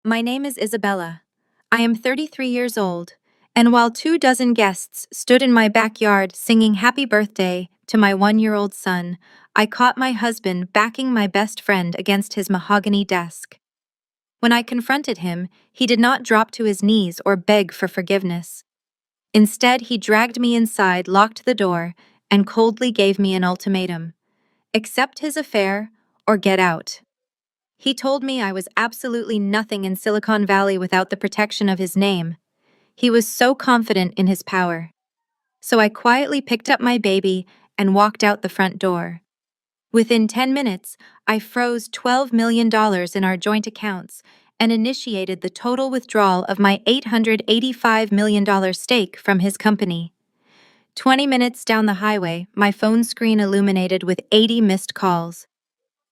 My name is Isabella. I am 33 years old, and while 24 guests stood in my backyard singing happy birthday to my 1-year-old son, I caught my husband backing my best friend against his mahogany desk. When I confronted him, he did not drop to his knees or beg for forgiveness. Instead, he dragged me inside, locked the door, and coldly gave me an ultimatum: accept his affair or get out. He told me I was absolutely nothing in Silicon Valley without the protection of his name. He was so confident in his power. So I quietly picked up my baby and walked out the front door. Within 10 minutes, I froze $12 million in our joint accounts and initiated the total withdrawal of my $885 million stake from his company. 20 minutes down the highway, my phone screen illuminated with 80 missed calls.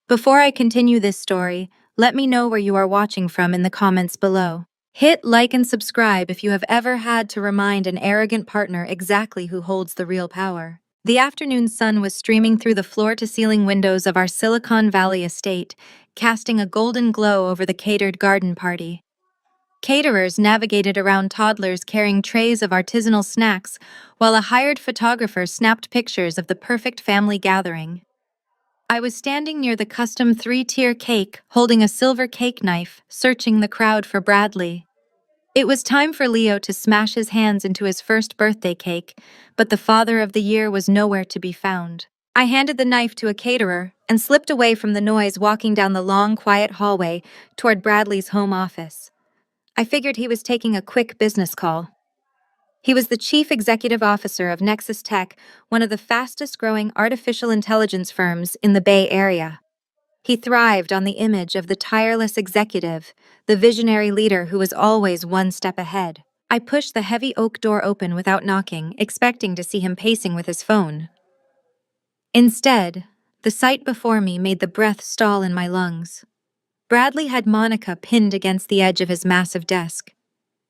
Before I continue this story, let me know where you are watching from in the comments below. Hit like and subscribe if you have ever had to remind an arrogant partner exactly who holds the real power. The afternoon sun was streaming through the floor-to-ceiling windows of our Silicon Valley estate, casting a golden glow over the catered garden party. Caterers navigated around toddlers carrying trays of artisanal snacks, while a hired photographer snapped pictures of the perfect family gathering. I was standing near the custom 3-tier cake, holding a silver cake knife, searching the crowd for Bradley. It was time for Leo to smash his hands into his first birthday cake, but the father of the year was nowhere to be found. I handed the knife to a caterer and slipped away from the noise, walking down the long, quiet hallway toward Bradley's home office. I figured he was taking a quick business call. He was the chief executive officer of Nexus Tech, one of the fastest-growing artificial intelligence firms in the Bay Area. He thrived on the image of the tireless executive, the visionary leader who was always one step ahead. I pushed the heavy oak door open without knocking, expecting to see him pacing with his phone. Instead, the sight before me made the breath stall in my lungs. Bradley had Monica pinned against the edge of his massive desk.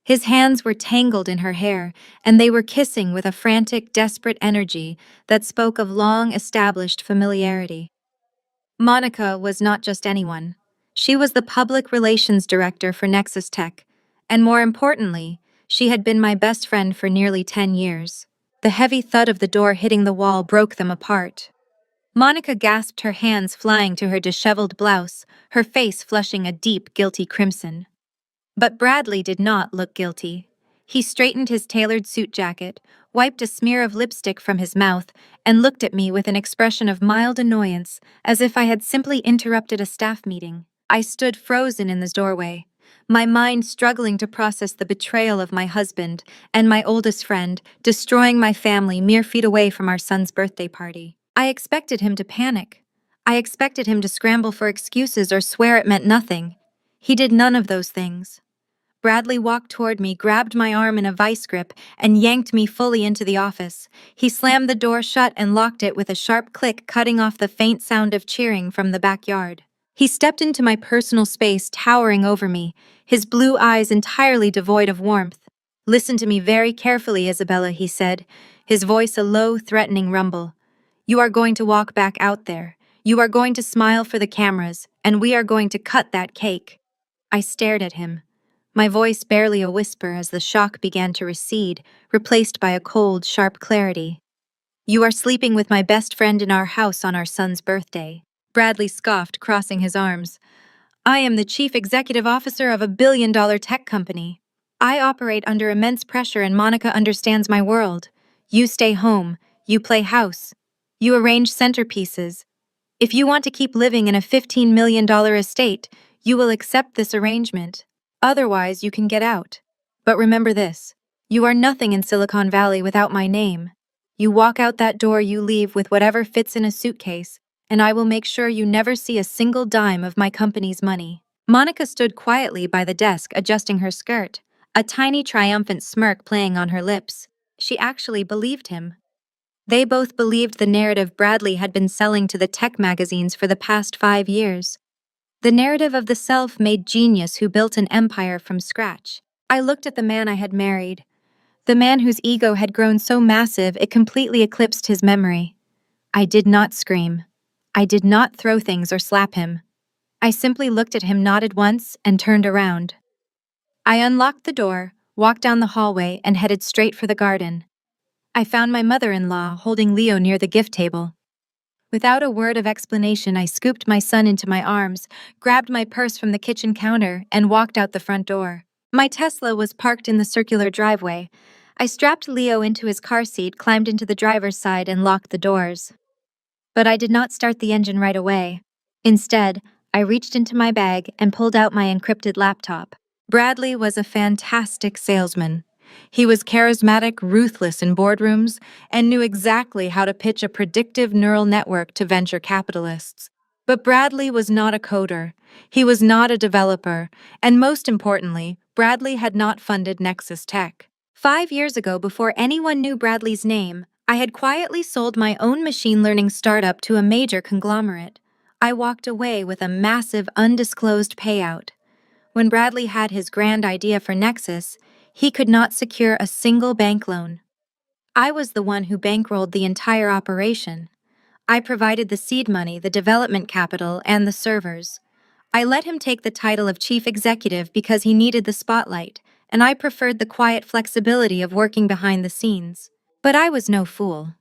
His hands were tangled in her hair, and they were kissing with a frantic, desperate energy that spoke of long-established familiarity. Monica was not just anyone. She was the public relations director for Nexus Tech, and more importantly, she had been my best friend for nearly 10 years. The heavy thud of the door hitting the wall broke them apart. Monica gasped, her hands flying to her disheveled blouse, her face flushing a deep, guilty crimson. But Bradley did not look guilty. He straightened his tailored suit jacket, wiped a smear of lipstick from his mouth, and looked at me with an expression of mild annoyance, as if I had simply interrupted a staff meeting. I stood frozen in the doorway, my mind struggling to process the betrayal of my husband and my oldest friend, destroying my family mere feet away from our son's birthday party. I expected him to panic. I expected him to scramble for excuses or swear it meant nothing. He did none of those things. Bradley walked toward me, grabbed my arm in a vice grip, and yanked me fully into the office. He slammed the door shut and locked it with a sharp click, cutting off the faint sound of cheering from the backyard. He stepped into my personal space, towering over me, his blue eyes entirely devoid of warmth. "Listen to me very carefully, Isabella," he said, his voice a low, threatening rumble. "You are going to walk back out there. You are going to smile for the cameras, and we are going to cut that cake." I stared at him, my voice barely a whisper as the shock began to recede, replaced by a cold, sharp clarity. "You are sleeping with my best friend in our house on our son's birthday." Bradley scoffed, crossing his arms. "I am the chief executive officer of a billion-dollar tech company. I operate under immense pressure, and Monica understands my world. You stay home, you play house, you arrange centerpieces. If you want to keep living in a $15 million estate, you will accept this arrangement. Otherwise, you can get out. But remember this: you are nothing in Silicon Valley without my name. You walk out that door, you leave with whatever fits in a suitcase, and I will make sure you never see a single dime of my company's money." Monica stood quietly by the desk, adjusting her skirt, a tiny triumphant smirk playing on her lips. She actually believed him. They both believed the narrative Bradley had been selling to the tech magazines for the past 5 years. The narrative of the self-made genius who built an empire from scratch. I looked at the man I had married, the man whose ego had grown so massive it completely eclipsed his memory. I did not scream. I did not throw things or slap him. I simply looked at him, nodded once, and turned around. I unlocked the door, walked down the hallway, and headed straight for the garden. I found my mother-in-law holding Leo near the gift table. Without a word of explanation, I scooped my son into my arms, grabbed my purse from the kitchen counter, and walked out the front door. My Tesla was parked in the circular driveway. I strapped Leo into his car seat, climbed into the driver's side, and locked the doors. But I did not start the engine right away. Instead, I reached into my bag and pulled out my encrypted laptop. Bradley was a fantastic salesman. He was charismatic, ruthless in boardrooms, and knew exactly how to pitch a predictive neural network to venture capitalists. But Bradley was not a coder. He was not a developer, and most importantly, Bradley had not funded Nexus Tech. 5 years ago, before anyone knew Bradley's name, I had quietly sold my own machine learning startup to a major conglomerate. I walked away with a massive undisclosed payout. When Bradley had his grand idea for Nexus, he could not secure a single bank loan. I was the one who bankrolled the entire operation. I provided the seed money, the development capital, and the servers. I let him take the title of chief executive because he needed the spotlight, and I preferred the quiet flexibility of working behind the scenes. But I was no fool.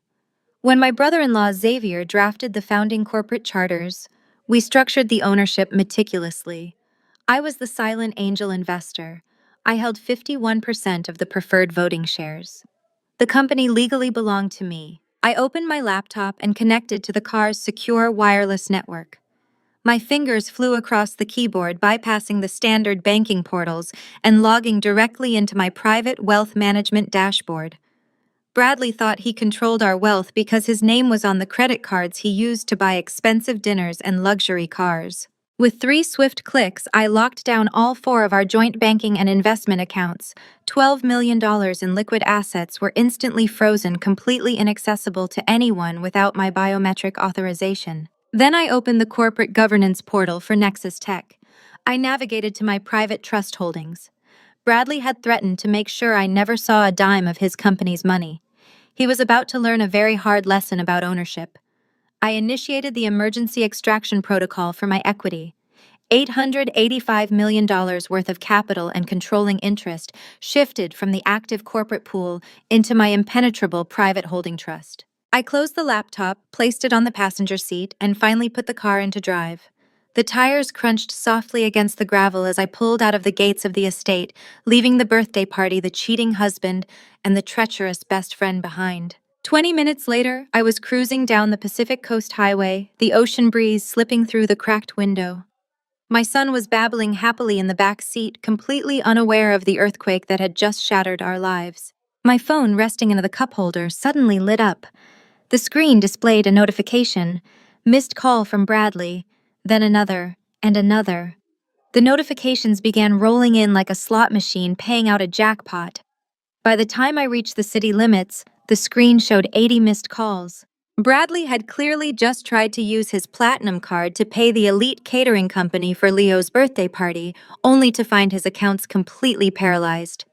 When my brother-in-law Xavier drafted the founding corporate charters, we structured the ownership meticulously. I was the silent angel investor. I held 51% of the preferred voting shares. The company legally belonged to me. I opened my laptop and connected to the car's secure wireless network. My fingers flew across the keyboard, bypassing the standard banking portals and logging directly into my private wealth management dashboard. Bradley thought he controlled our wealth because his name was on the credit cards he used to buy expensive dinners and luxury cars. With 3 swift clicks, I locked down all 4 of our joint banking and investment accounts. $12 million in liquid assets were instantly frozen, completely inaccessible to anyone without my biometric authorization. Then I opened the corporate governance portal for Nexus Tech. I navigated to my private trust holdings. Bradley had threatened to make sure I never saw a dime of his company's money. He was about to learn a very hard lesson about ownership. I initiated the emergency extraction protocol for my equity. $885 million worth of capital and controlling interest shifted from the active corporate pool into my impenetrable private holding trust. I closed the laptop, placed it on the passenger seat, and finally put the car into drive. The tires crunched softly against the gravel as I pulled out of the gates of the estate, leaving the birthday party, the cheating husband, and the treacherous best friend behind. 20 minutes later, I was cruising down the Pacific Coast Highway, the ocean breeze slipping through the cracked window. My son was babbling happily in the back seat, completely unaware of the earthquake that had just shattered our lives. My phone, resting in the cup holder, suddenly lit up. The screen displayed a notification: missed call from Bradley, then another, and another. The notifications began rolling in like a slot machine paying out a jackpot. By the time I reached the city limits, the screen showed 80 missed calls. Bradley had clearly just tried to use his platinum card to pay the elite catering company for Leo's birthday party, only to find his accounts completely paralyzed.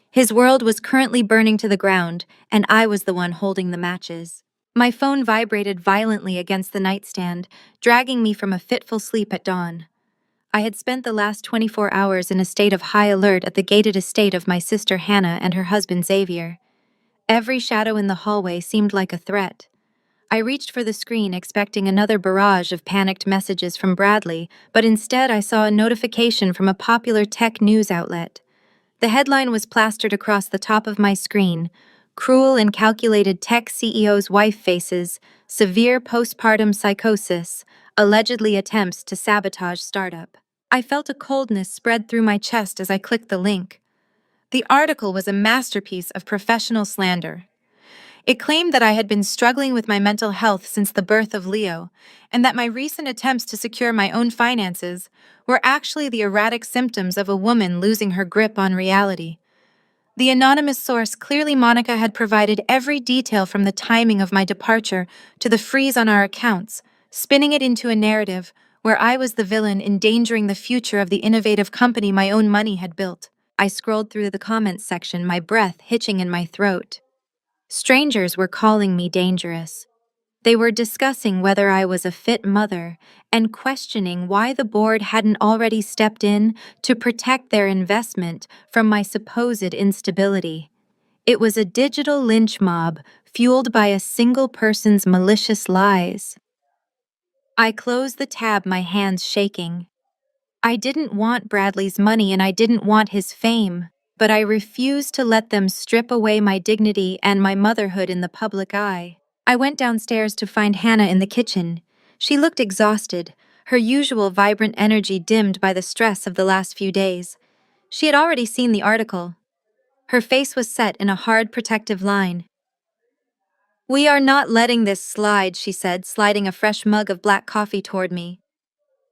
His world was currently burning to the ground, and I was the one holding the matches. My phone vibrated violently against the nightstand, dragging me from a fitful sleep at dawn. I had spent the last 24 hours in a state of high alert at the gated estate of my sister Hannah and her husband Xavier. Every shadow in the hallway seemed like a threat. I reached for the screen, expecting another barrage of panicked messages from Bradley, but instead I saw a notification from a popular tech news outlet. The headline was plastered across the top of my screen: cruel and calculated tech CEO's wife faces severe postpartum psychosis, allegedly attempts to sabotage startup. I felt a coldness spread through my chest as I clicked the link. The article was a masterpiece of professional slander. It claimed that I had been struggling with my mental health since the birth of Leo, and that my recent attempts to secure my own finances were actually the erratic symptoms of a woman losing her grip on reality. The anonymous source, clearly Monica, had provided every detail from the timing of my departure to the freeze on our accounts, spinning it into a narrative where I was the villain endangering the future of the innovative company my own money had built. I scrolled through the comments section, my breath hitching in my throat. Strangers were calling me dangerous. They were discussing whether I was a fit mother and questioning why the board hadn't already stepped in to protect their investment from my supposed instability. It was a digital lynch mob fueled by a single person's malicious lies. I closed the tab, my hands shaking. I didn't want Bradley's money and I didn't want his fame, but I refused to let them strip away my dignity and my motherhood in the public eye. I went downstairs to find Hannah in the kitchen. She looked exhausted, her usual vibrant energy dimmed by the stress of the last few days. She had already seen the article. Her face was set in a hard, protective line. "We are not letting this slide," she said, sliding a fresh mug of black coffee toward me.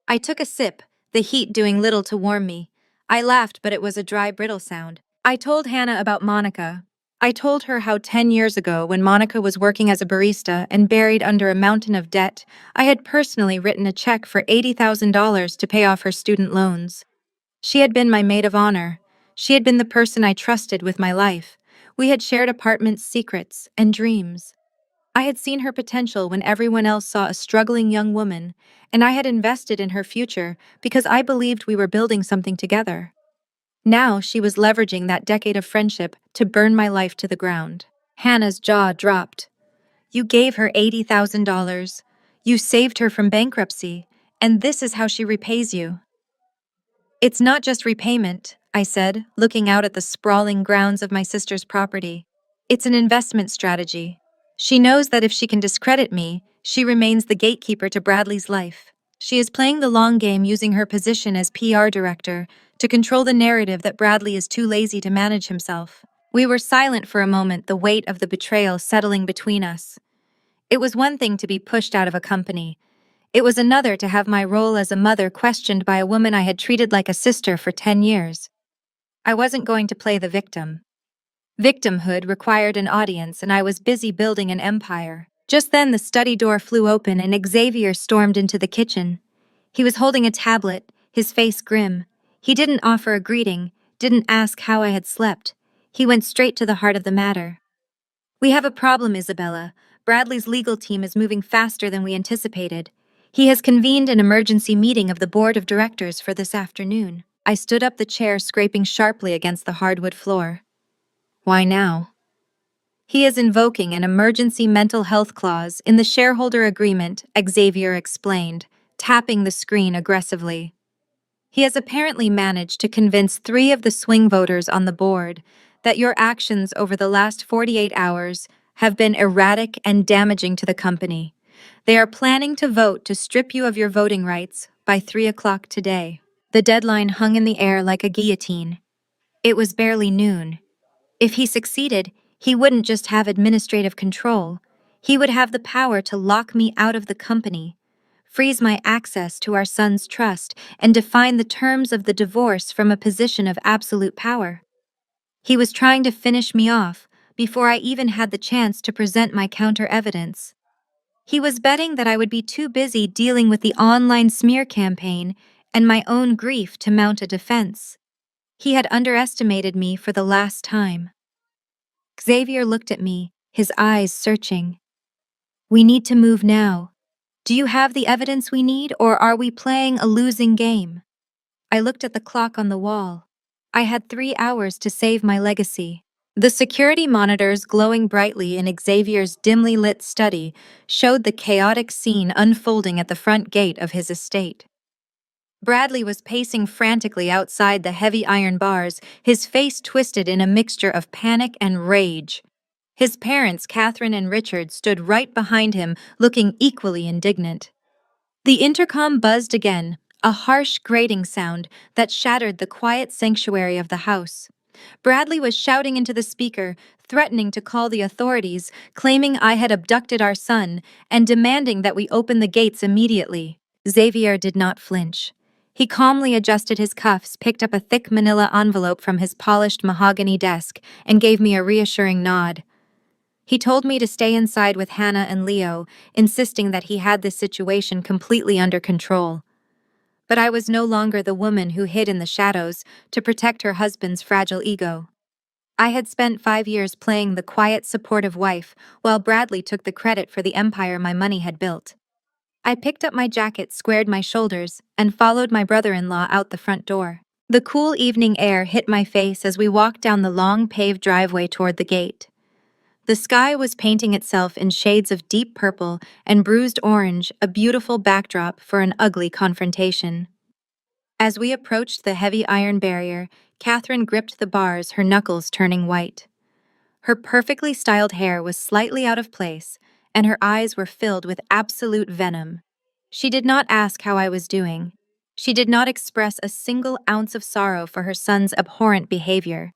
I took a sip, the heat doing little to warm me. I laughed, but it was a dry, brittle sound. I told Hannah about Monica. I told her how 10 years ago, when Monica was working as a barista and buried under a mountain of debt, I had personally written a check for $80,000 to pay off her student loans. She had been my maid of honor. She had been the person I trusted with my life. We had shared apartments, secrets, and dreams. I had seen her potential when everyone else saw a struggling young woman, and I had invested in her future because I believed we were building something together. Now she was leveraging that decade of friendship to burn my life to the ground. Hannah's jaw dropped. "You gave her $80,000. You saved her from bankruptcy, and this is how she repays you." "It's not just repayment," I said, looking out at the sprawling grounds of my sister's property. "It's an investment strategy. She knows that if she can discredit me, she remains the gatekeeper to Bradley's life. She is playing the long game using her position as PR director to control the narrative that Bradley is too lazy to manage himself." We were silent for a moment, the weight of the betrayal settling between us. It was one thing to be pushed out of a company. It was another to have my role as a mother questioned by a woman I had treated like a sister for 10 years. I wasn't going to play the victim. Victimhood required an audience, and I was busy building an empire. Just then, the study door flew open and Xavier stormed into the kitchen. He was holding a tablet, his face grim. He didn't offer a greeting, didn't ask how I had slept. He went straight to the heart of the matter. "We have a problem, Isabella. Bradley's legal team is moving faster than we anticipated. He has convened an emergency meeting of the board of directors for this afternoon." I stood up, the chair scraping sharply against the hardwood floor. "Why now?" "He is invoking an emergency mental health clause in the shareholder agreement," Xavier explained, tapping the screen aggressively. "He has apparently managed to convince 3 of the swing voters on the board that your actions over the last 48 hours have been erratic and damaging to the company. They are planning to vote to strip you of your voting rights by 3 o'clock today." The deadline hung in the air like a guillotine. It was barely noon. If he succeeded, he wouldn't just have administrative control. He would have the power to lock me out of the company, freeze my access to our son's trust, and define the terms of the divorce from a position of absolute power. He was trying to finish me off before I even had the chance to present my counter-evidence. He was betting that I would be too busy dealing with the online smear campaign and my own grief to mount a defense. He had underestimated me for the last time. Xavier looked at me, his eyes searching. "We need to move now. Do you have the evidence we need, or are we playing a losing game?" I looked at the clock on the wall. I had 3 hours to save my legacy. The security monitors glowing brightly in Xavier's dimly lit study showed the chaotic scene unfolding at the front gate of his estate. Bradley was pacing frantically outside the heavy iron bars, his face twisted in a mixture of panic and rage. His parents, Catherine and Richard, stood right behind him, looking equally indignant. The intercom buzzed again, a harsh grating sound that shattered the quiet sanctuary of the house. Bradley was shouting into the speaker, threatening to call the authorities, claiming I had abducted our son, and demanding that we open the gates immediately. Xavier did not flinch. He calmly adjusted his cuffs, picked up a thick manila envelope from his polished mahogany desk, and gave me a reassuring nod. He told me to stay inside with Hannah and Leo, insisting that he had this situation completely under control. But I was no longer the woman who hid in the shadows to protect her husband's fragile ego. I had spent 5 years playing the quiet, supportive wife, while Bradley took the credit for the empire my money had built. I picked up my jacket, squared my shoulders, and followed my brother-in-law out the front door. The cool evening air hit my face as we walked down the long paved driveway toward the gate. The sky was painting itself in shades of deep purple and bruised orange, a beautiful backdrop for an ugly confrontation. As we approached the heavy iron barrier, Catherine gripped the bars, her knuckles turning white. Her perfectly styled hair was slightly out of place, and her eyes were filled with absolute venom. She did not ask how I was doing. She did not express a single ounce of sorrow for her son's abhorrent behavior.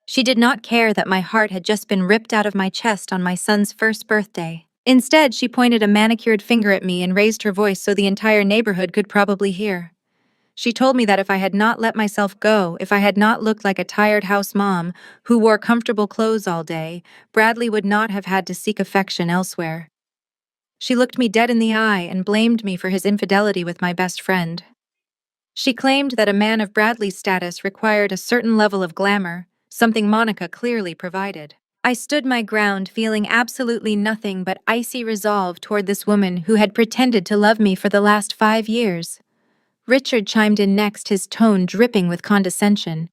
She did not care that my heart had just been ripped out of my chest on my son's first birthday. Instead, she pointed a manicured finger at me and raised her voice so the entire neighborhood could probably hear. She told me that if I had not let myself go, if I had not looked like a tired house mom who wore comfortable clothes all day, Bradley would not have had to seek affection elsewhere. She looked me dead in the eye and blamed me for his infidelity with my best friend. She claimed that a man of Bradley's status required a certain level of glamour, something Monica clearly provided. I stood my ground, feeling absolutely nothing but icy resolve toward this woman who had pretended to love me for the last 5 years. Richard chimed in next, his tone dripping with condescension.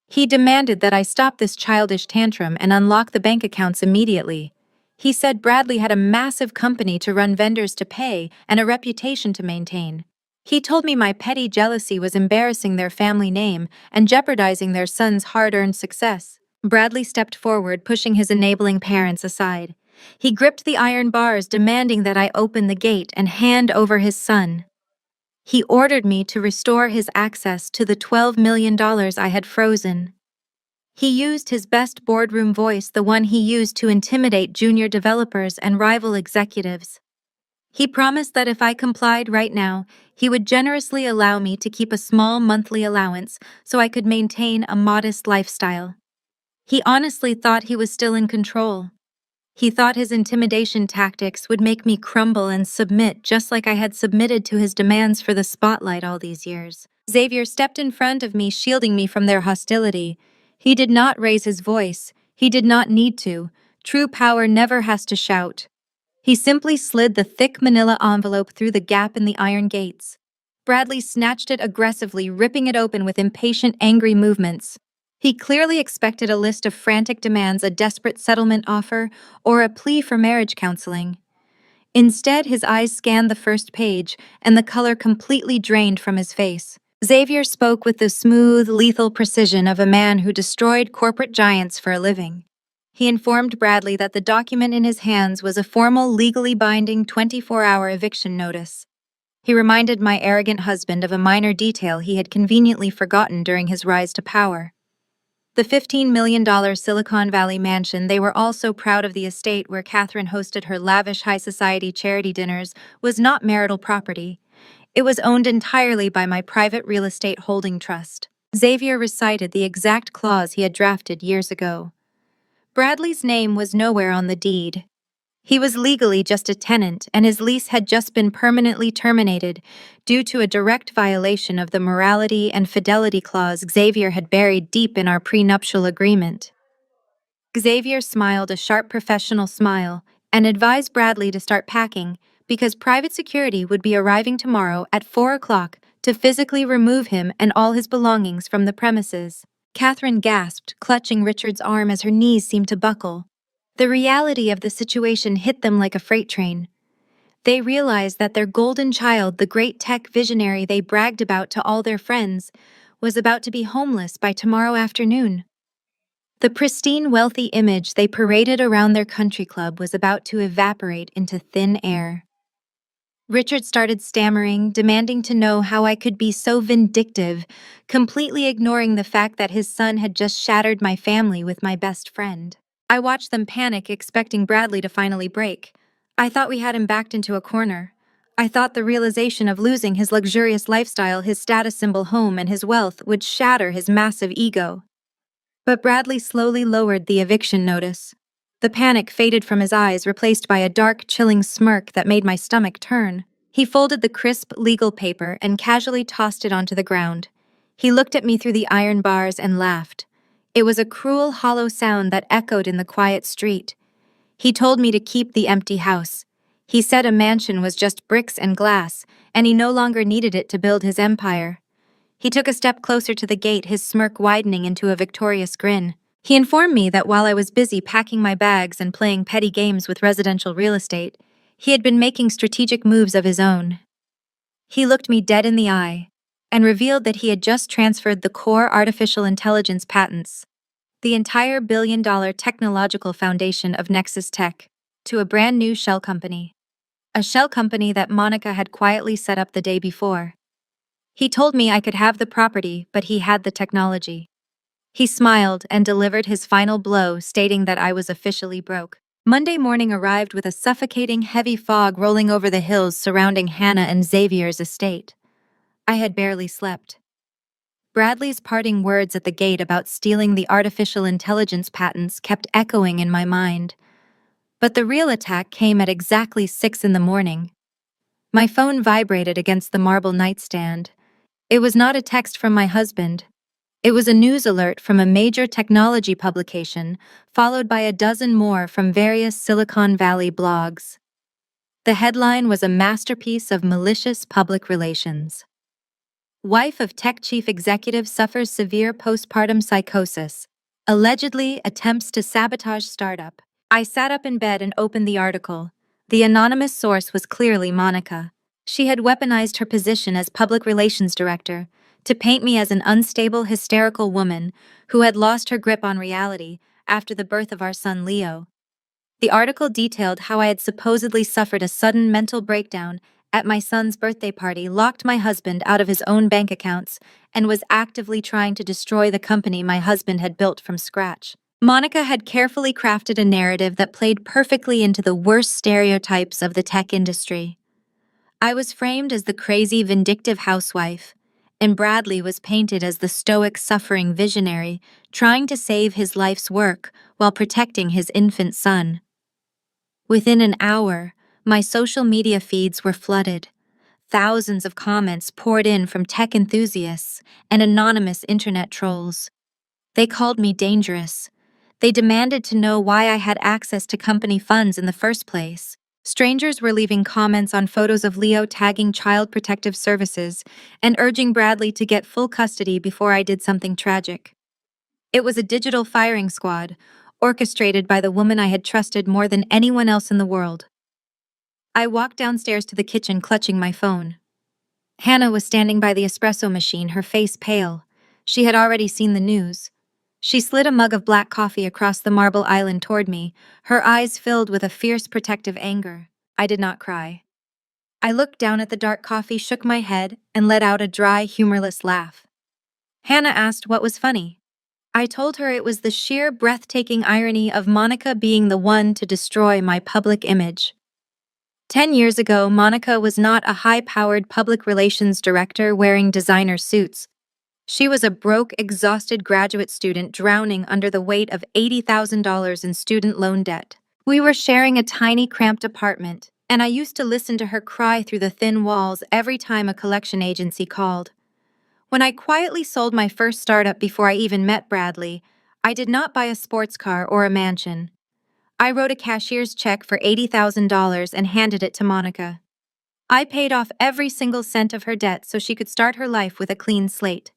He demanded that I stop this childish tantrum and unlock the bank accounts immediately. He said Bradley had a massive company to run, vendors to pay, and a reputation to maintain. He told me my petty jealousy was embarrassing their family name and jeopardizing their son's hard-earned success. Bradley stepped forward, pushing his enabling parents aside. He gripped the iron bars, demanding that I open the gate and hand over his son. He ordered me to restore his access to the $12 million I had frozen. He used his best boardroom voice, the one he used to intimidate junior developers and rival executives. He promised that if I complied right now, he would generously allow me to keep a small monthly allowance so I could maintain a modest lifestyle. He honestly thought he was still in control. He thought his intimidation tactics would make me crumble and submit just like I had submitted to his demands for the spotlight all these years. Xavier stepped in front of me, shielding me from their hostility. He did not raise his voice. He did not need to. True power never has to shout. He simply slid the thick manila envelope through the gap in the iron gates. Bradley snatched it aggressively, ripping it open with impatient, angry movements. He clearly expected a list of frantic demands, a desperate settlement offer, or a plea for marriage counseling. Instead, his eyes scanned the first page, and the color completely drained from his face. Xavier spoke with the smooth, lethal precision of a man who destroyed corporate giants for a living. He informed Bradley that the document in his hands was a formal, legally binding 24-hour eviction notice. He reminded my arrogant husband of a minor detail he had conveniently forgotten during his rise to power. The $15 million Silicon Valley mansion they were all so proud of, the estate where Catherine hosted her lavish high society charity dinners, was not marital property. It was owned entirely by my private real estate holding trust. Xavier recited the exact clause he had drafted years ago. Bradley's name was nowhere on the deed. He was legally just a tenant, and his lease had just been permanently terminated due to a direct violation of the morality and fidelity clause Xavier had buried deep in our prenuptial agreement. Xavier smiled a sharp professional smile and advised Bradley to start packing because private security would be arriving tomorrow at 4 o'clock to physically remove him and all his belongings from the premises. Catherine gasped, clutching Richard's arm as her knees seemed to buckle. The reality of the situation hit them like a freight train. They realized that their golden child, the great tech visionary they bragged about to all their friends, was about to be homeless by tomorrow afternoon. The pristine, wealthy image they paraded around their country club was about to evaporate into thin air. Richard started stammering, demanding to know how I could be so vindictive, completely ignoring the fact that his son had just shattered my family with my best friend. I watched them panic, expecting Bradley to finally break. I thought we had him backed into a corner. I thought the realization of losing his luxurious lifestyle, his status symbol home, and his wealth would shatter his massive ego. But Bradley slowly lowered the eviction notice. The panic faded from his eyes, replaced by a dark, chilling smirk that made my stomach turn. He folded the crisp legal paper and casually tossed it onto the ground. He looked at me through the iron bars and laughed. It was a cruel, hollow sound that echoed in the quiet street. He told me to keep the empty house. He said a mansion was just bricks and glass, and he no longer needed it to build his empire. He took a step closer to the gate, his smirk widening into a victorious grin. He informed me that while I was busy packing my bags and playing petty games with residential real estate, he had been making strategic moves of his own. He looked me dead in the eye and revealed that he had just transferred the core artificial intelligence patents, the entire billion-dollar technological foundation of Nexus Tech, to a brand new shell company. A shell company that Monica had quietly set up the day before. He told me I could have the property, but he had the technology. He smiled and delivered his final blow, stating that I was officially broke. Monday morning arrived with a suffocating heavy fog rolling over the hills surrounding Hannah and Xavier's estate. I had barely slept. Bradley's parting words at the gate about stealing the artificial intelligence patents kept echoing in my mind. But the real attack came at exactly 6 in the morning. My phone vibrated against the marble nightstand. It was not a text from my husband. It was a news alert from a major technology publication, followed by a dozen more from various Silicon Valley blogs. The headline was a masterpiece of malicious public relations. Wife of tech chief executive suffers severe postpartum psychosis. Allegedly attempts to sabotage startup. I sat up in bed and opened the article. The anonymous source was clearly Monica. She had weaponized her position as public relations director to paint me as an unstable, hysterical woman who had lost her grip on reality after the birth of our son Leo. The article detailed how I had supposedly suffered a sudden mental breakdown at my son's birthday party, locked my husband out of his own bank accounts, and was actively trying to destroy the company my husband had built from scratch. Monica had carefully crafted a narrative that played perfectly into the worst stereotypes of the tech industry. I was framed as the crazy, vindictive housewife, and Bradley was painted as the stoic, suffering visionary trying to save his life's work while protecting his infant son. Within an hour, my social media feeds were flooded. Thousands of comments poured in from tech enthusiasts and anonymous internet trolls. They called me dangerous. They demanded to know why I had access to company funds in the first place. Strangers were leaving comments on photos of Leo, tagging Child Protective Services and urging Bradley to get full custody before I did something tragic. It was a digital firing squad, orchestrated by the woman I had trusted more than anyone else in the world. I walked downstairs to the kitchen, clutching my phone. Hannah was standing by the espresso machine, her face pale. She had already seen the news. She slid a mug of black coffee across the marble island toward me, her eyes filled with a fierce, protective anger. I did not cry. I looked down at the dark coffee, shook my head, and let out a dry, humorless laugh. Hannah asked what was funny. I told her it was the sheer, breathtaking irony of Monica being the one to destroy my public image. 10 years ago, Monica was not a high-powered public relations director wearing designer suits. She was a broke, exhausted graduate student drowning under the weight of $80,000 in student loan debt. We were sharing a tiny, cramped apartment, and I used to listen to her cry through the thin walls every time a collection agency called. When I quietly sold my first startup before I even met Bradley, I did not buy a sports car or a mansion. I wrote a cashier's check for $80,000 and handed it to Monica. I paid off every single cent of her debt so she could start her life with a clean slate.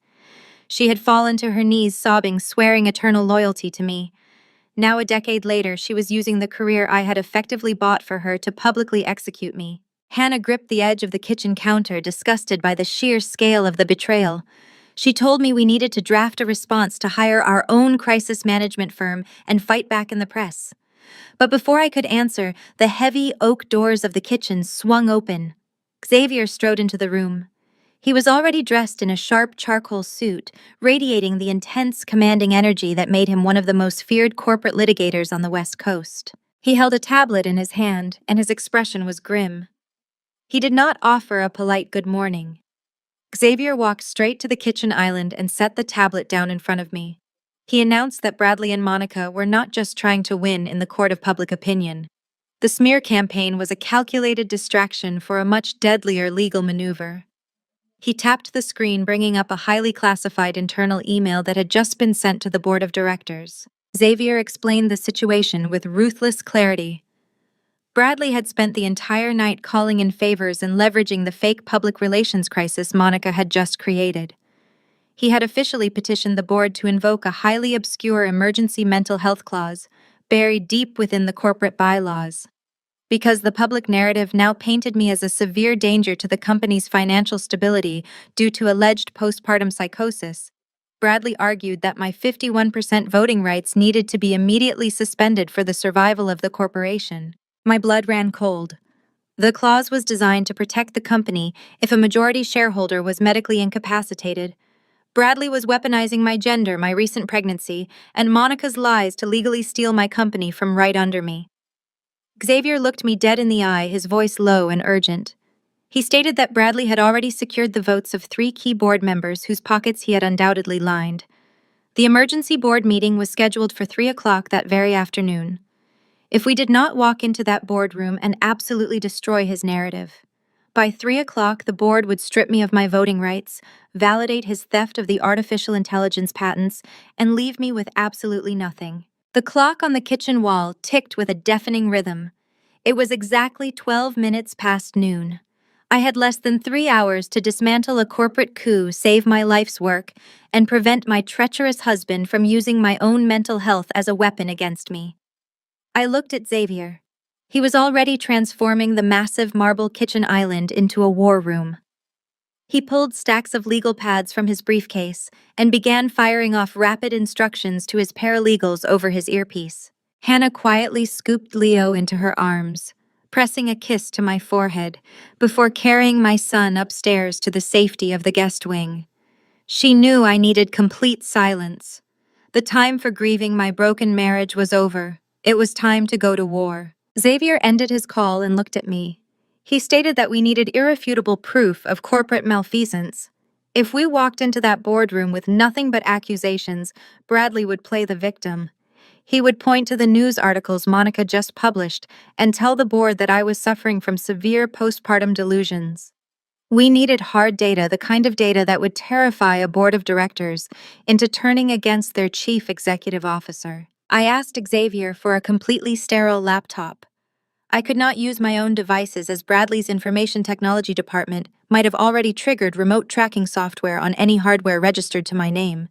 She had fallen to her knees sobbing, swearing eternal loyalty to me. Now, a decade later, she was using the career I had effectively bought for her to publicly execute me. Hannah gripped the edge of the kitchen counter, disgusted by the sheer scale of the betrayal. She told me we needed to draft a response to hire our own crisis management firm and fight back in the press. But before I could answer, the heavy oak doors of the kitchen swung open. Xavier strode into the room. He was already dressed in a sharp charcoal suit, radiating the intense, commanding energy that made him one of the most feared corporate litigators on the West Coast. He held a tablet in his hand, and his expression was grim. He did not offer a polite good morning. Xavier walked straight to the kitchen island and set the tablet down in front of me. He announced that Bradley and Monica were not just trying to win in the court of public opinion. The smear campaign was a calculated distraction for a much deadlier legal maneuver. He tapped the screen, bringing up a highly classified internal email that had just been sent to the board of directors. Xavier explained the situation with ruthless clarity. Bradley had spent the entire night calling in favors and leveraging the fake public relations crisis Monica had just created. He had officially petitioned the board to invoke a highly obscure emergency mental health clause buried deep within the corporate bylaws. Because the public narrative now painted me as a severe danger to the company's financial stability due to alleged postpartum psychosis, Bradley argued that my 51% voting rights needed to be immediately suspended for the survival of the corporation. My blood ran cold. The clause was designed to protect the company if a majority shareholder was medically incapacitated. Bradley was weaponizing my gender, my recent pregnancy, and Monica's lies to legally steal my company from right under me. Xavier looked me dead in the eye, his voice low and urgent. He stated that Bradley had already secured the votes of 3 key board members whose pockets he had undoubtedly lined. The emergency board meeting was scheduled for 3 o'clock that very afternoon. If we did not walk into that boardroom and absolutely destroy his narrative, by 3 o'clock the board would strip me of my voting rights, validate his theft of the artificial intelligence patents, and leave me with absolutely nothing. The clock on the kitchen wall ticked with a deafening rhythm. It was exactly 12 minutes past noon. I had less than 3 hours to dismantle a corporate coup, save my life's work, and prevent my treacherous husband from using my own mental health as a weapon against me. I looked at Xavier. He was already transforming the massive marble kitchen island into a war room. He pulled stacks of legal pads from his briefcase and began firing off rapid instructions to his paralegals over his earpiece. Hannah quietly scooped Leo into her arms, pressing a kiss to my forehead, before carrying my son upstairs to the safety of the guest wing. She knew I needed complete silence. The time for grieving my broken marriage was over. It was time to go to war. Xavier ended his call and looked at me. He stated that we needed irrefutable proof of corporate malfeasance. If we walked into that boardroom with nothing but accusations, Bradley would play the victim. He would point to the news articles Monica just published and tell the board that I was suffering from severe postpartum delusions. We needed hard data, the kind of data that would terrify a board of directors into turning against their chief executive officer. I asked Xavier for a completely sterile laptop. I could not use my own devices as Bradley's information technology department might have already triggered remote tracking software on any hardware registered to my name.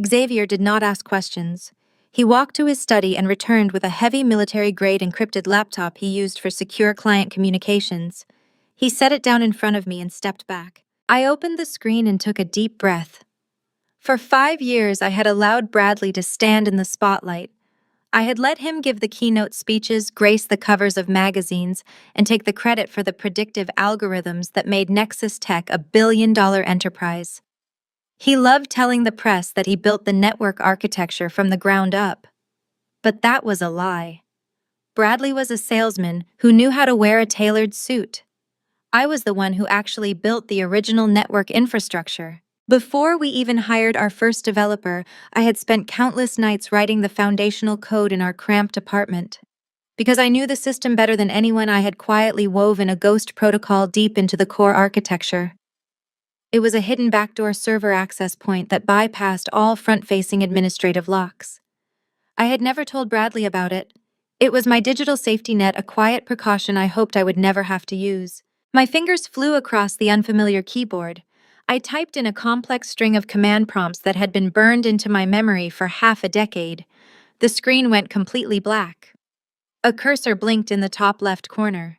Xavier did not ask questions. He walked to his study and returned with a heavy military-grade encrypted laptop he used for secure client communications. He set it down in front of me and stepped back. I opened the screen and took a deep breath. For 5 years, I had allowed Bradley to stand in the spotlight. I had let him give the keynote speeches, grace the covers of magazines, and take the credit for the predictive algorithms that made Nexus Tech a billion-dollar enterprise. He loved telling the press that he built the network architecture from the ground up. But that was a lie. Bradley was a salesman who knew how to wear a tailored suit. I was the one who actually built the original network infrastructure. Before we even hired our first developer, I had spent countless nights writing the foundational code in our cramped apartment. Because I knew the system better than anyone, I had quietly woven a ghost protocol deep into the core architecture. It was a hidden backdoor server access point that bypassed all front-facing administrative locks. I had never told Bradley about it. It was my digital safety net, a quiet precaution I hoped I would never have to use. My fingers flew across the unfamiliar keyboard. I typed in a complex string of command prompts that had been burned into my memory for half a decade. The screen went completely black. A cursor blinked in the top left corner.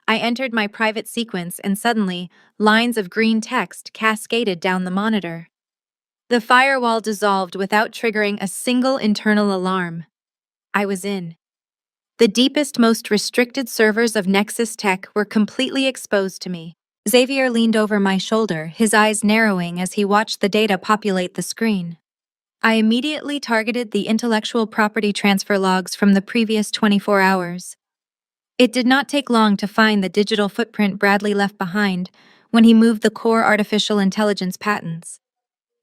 I entered my private sequence and suddenly, lines of green text cascaded down the monitor. The firewall dissolved without triggering a single internal alarm. I was in. The deepest, most restricted servers of Nexus Tech were completely exposed to me. Xavier leaned over my shoulder, his eyes narrowing as he watched the data populate the screen. I immediately targeted the intellectual property transfer logs from the previous 24 hours. It did not take long to find the digital footprint Bradley left behind when he moved the core artificial intelligence patents.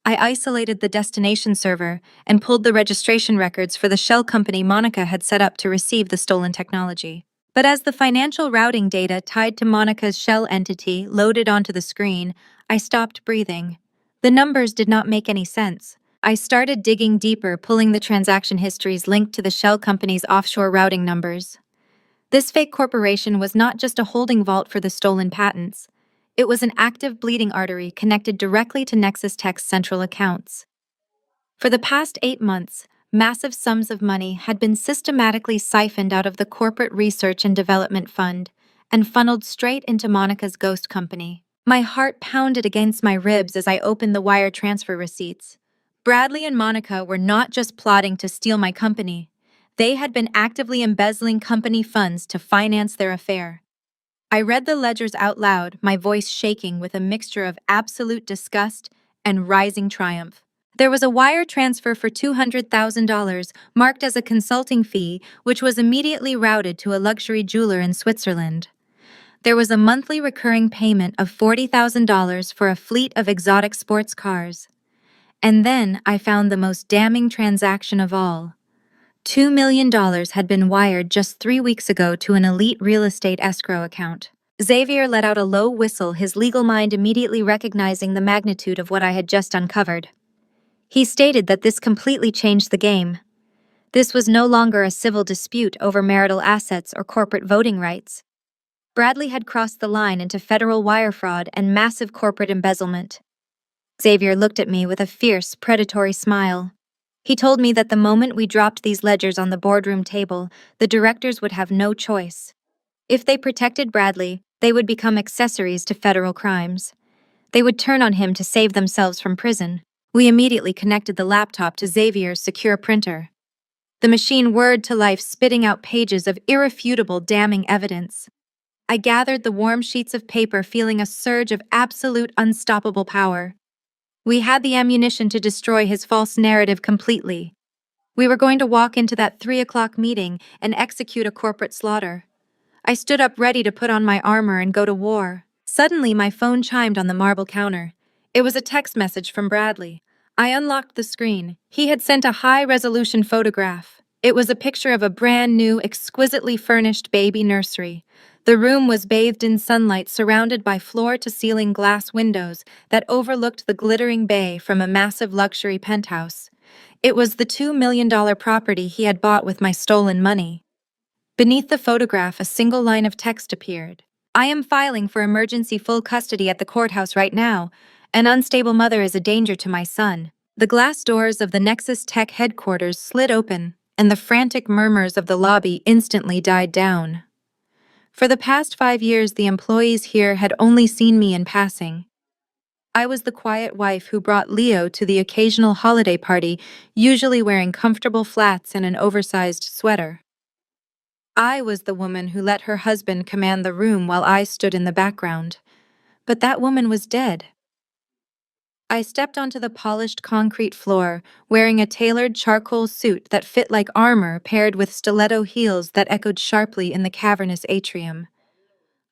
I isolated the destination server and pulled the registration records for the shell company Monica had set up to receive the stolen technology. But as the financial routing data tied to Monica's shell entity loaded onto the screen, I stopped breathing. The numbers did not make any sense. I started digging deeper, pulling the transaction histories linked to the shell company's offshore routing numbers. This fake corporation was not just a holding vault for the stolen patents. It was an active bleeding artery connected directly to Nexus Tech's central accounts. For the past 8 months, massive sums of money had been systematically siphoned out of the Corporate Research and Development Fund and funneled straight into Monica's ghost company. My heart pounded against my ribs as I opened the wire transfer receipts. Bradley and Monica were not just plotting to steal my company. They had been actively embezzling company funds to finance their affair. I read the ledgers out loud, my voice shaking with a mixture of absolute disgust and rising triumph. There was a wire transfer for $200,000 marked as a consulting fee, which was immediately routed to a luxury jeweler in Switzerland. There was a monthly recurring payment of $40,000 for a fleet of exotic sports cars. And then I found the most damning transaction of all. $2 million had been wired just 3 weeks ago to an elite real estate escrow account. Xavier let out a low whistle, his legal mind immediately recognizing the magnitude of what I had just uncovered. He stated that this completely changed the game. This was no longer a civil dispute over marital assets or corporate voting rights. Bradley had crossed the line into federal wire fraud and massive corporate embezzlement. Xavier looked at me with a fierce, predatory smile. He told me that the moment we dropped these ledgers on the boardroom table, the directors would have no choice. If they protected Bradley, they would become accessories to federal crimes. They would turn on him to save themselves from prison. We immediately connected the laptop to Xavier's secure printer. The machine whirred to life, spitting out pages of irrefutable, damning evidence. I gathered the warm sheets of paper, feeling a surge of absolute, unstoppable power. We had the ammunition to destroy his false narrative completely. We were going to walk into that 3 o'clock meeting and execute a corporate slaughter. I stood up ready to put on my armor and go to war. Suddenly, my phone chimed on the marble counter. It was a text message from Bradley. I unlocked the screen. He had sent a high-resolution photograph. It was a picture of a brand-new, exquisitely furnished baby nursery. The room was bathed in sunlight, surrounded by floor-to-ceiling glass windows that overlooked the glittering bay from a massive luxury penthouse. It was the $2 million property he had bought with my stolen money. Beneath the photograph, a single line of text appeared. I am filing for emergency full custody at the courthouse right now. An unstable mother is a danger to my son. The glass doors of the Nexus Tech headquarters slid open, and the frantic murmurs of the lobby instantly died down. For the past 5 years, the employees here had only seen me in passing. I was the quiet wife who brought Leo to the occasional holiday party, usually wearing comfortable flats and an oversized sweater. I was the woman who let her husband command the room while I stood in the background. But that woman was dead. I stepped onto the polished concrete floor, wearing a tailored charcoal suit that fit like armor paired with stiletto heels that echoed sharply in the cavernous atrium.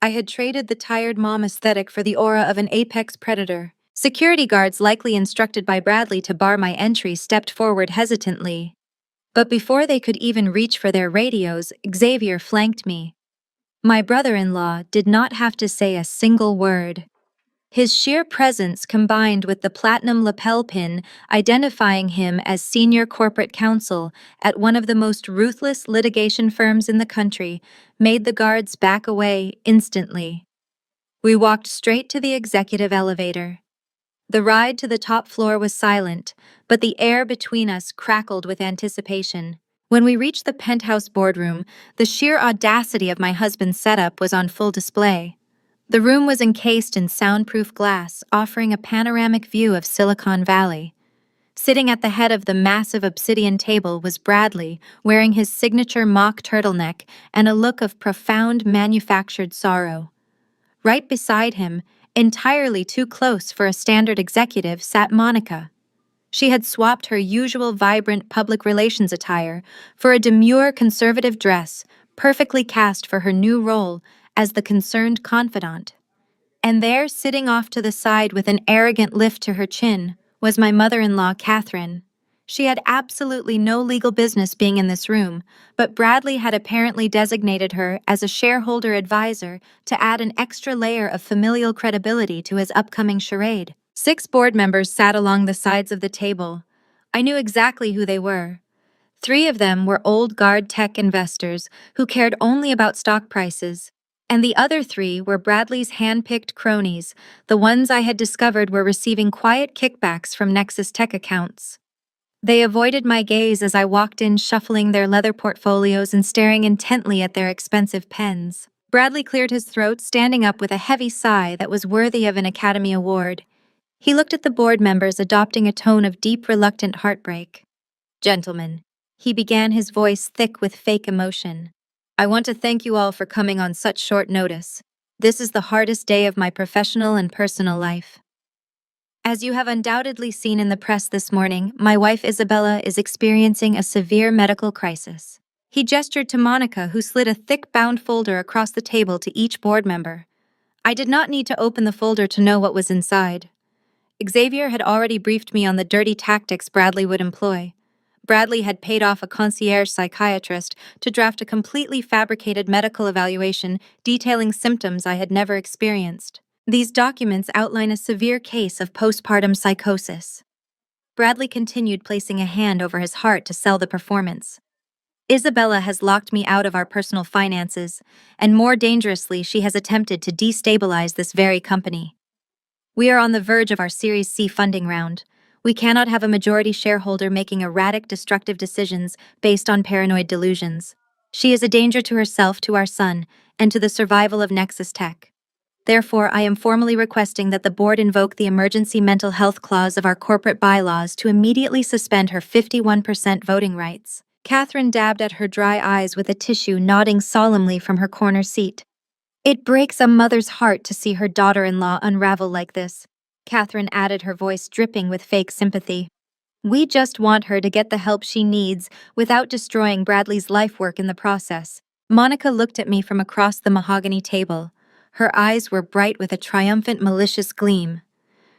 I had traded the tired mom aesthetic for the aura of an apex predator. Security guards, likely instructed by Bradley to bar my entry, stepped forward hesitantly. But before they could even reach for their radios, Xavier flanked me. My brother-in-law did not have to say a single word. His sheer presence, combined with the platinum lapel pin identifying him as senior corporate counsel at one of the most ruthless litigation firms in the country, made the guards back away instantly. We walked straight to the executive elevator. The ride to the top floor was silent, but the air between us crackled with anticipation. When we reached the penthouse boardroom, the sheer audacity of my husband's setup was on full display. The room was encased in soundproof glass, offering a panoramic view of Silicon Valley. Sitting at the head of the massive obsidian table was Bradley, wearing his signature mock turtleneck and a look of profound manufactured sorrow. Right beside him, entirely too close for a standard executive, sat Monica. She had swapped her usual vibrant public relations attire for a demure conservative dress, perfectly cast for her new role as the concerned confidant. And there, sitting off to the side with an arrogant lift to her chin, was my mother-in-law, Catherine. She had absolutely no legal business being in this room, but Bradley had apparently designated her as a shareholder advisor to add an extra layer of familial credibility to his upcoming charade. 6 board members sat along the sides of the table. I knew exactly who they were. 3 of them were old guard tech investors who cared only about stock prices, and the other 3 were Bradley's hand-picked cronies, the ones I had discovered were receiving quiet kickbacks from Nexus Tech accounts. They avoided my gaze as I walked in, shuffling their leather portfolios and staring intently at their expensive pens. Bradley cleared his throat, standing up with a heavy sigh that was worthy of an Academy Award. He looked at the board members, adopting a tone of deep, reluctant heartbreak. "Gentlemen," he began, his voice thick with fake emotion. "I want to thank you all for coming on such short notice. This is the hardest day of my professional and personal life. As you have undoubtedly seen in the press this morning, my wife Isabella is experiencing a severe medical crisis." He gestured to Monica, who slid a thick bound folder across the table to each board member. I did not need to open the folder to know what was inside. Xavier had already briefed me on the dirty tactics Bradley would employ. Bradley had paid off a concierge psychiatrist to draft a completely fabricated medical evaluation detailing symptoms I had never experienced. These documents outline a severe case of postpartum psychosis. Bradley continued, placing a hand over his heart to sell the performance. Isabella has locked me out of our personal finances, and more dangerously, she has attempted to destabilize this very company. We are on the verge of our Series C funding round. We cannot have a majority shareholder making erratic, destructive decisions based on paranoid delusions. She is a danger to herself, to our son, and to the survival of Nexus Tech. Therefore, I am formally requesting that the board invoke the emergency mental health clause of our corporate bylaws to immediately suspend her 51% voting rights. Catherine dabbed at her dry eyes with a tissue, nodding solemnly from her corner seat. "It breaks a mother's heart to see her daughter-in-law unravel like this," Catherine added, her voice dripping with fake sympathy. "We just want her to get the help she needs without destroying Bradley's life work in the process." Monica looked at me from across the mahogany table. Her eyes were bright with a triumphant, malicious gleam.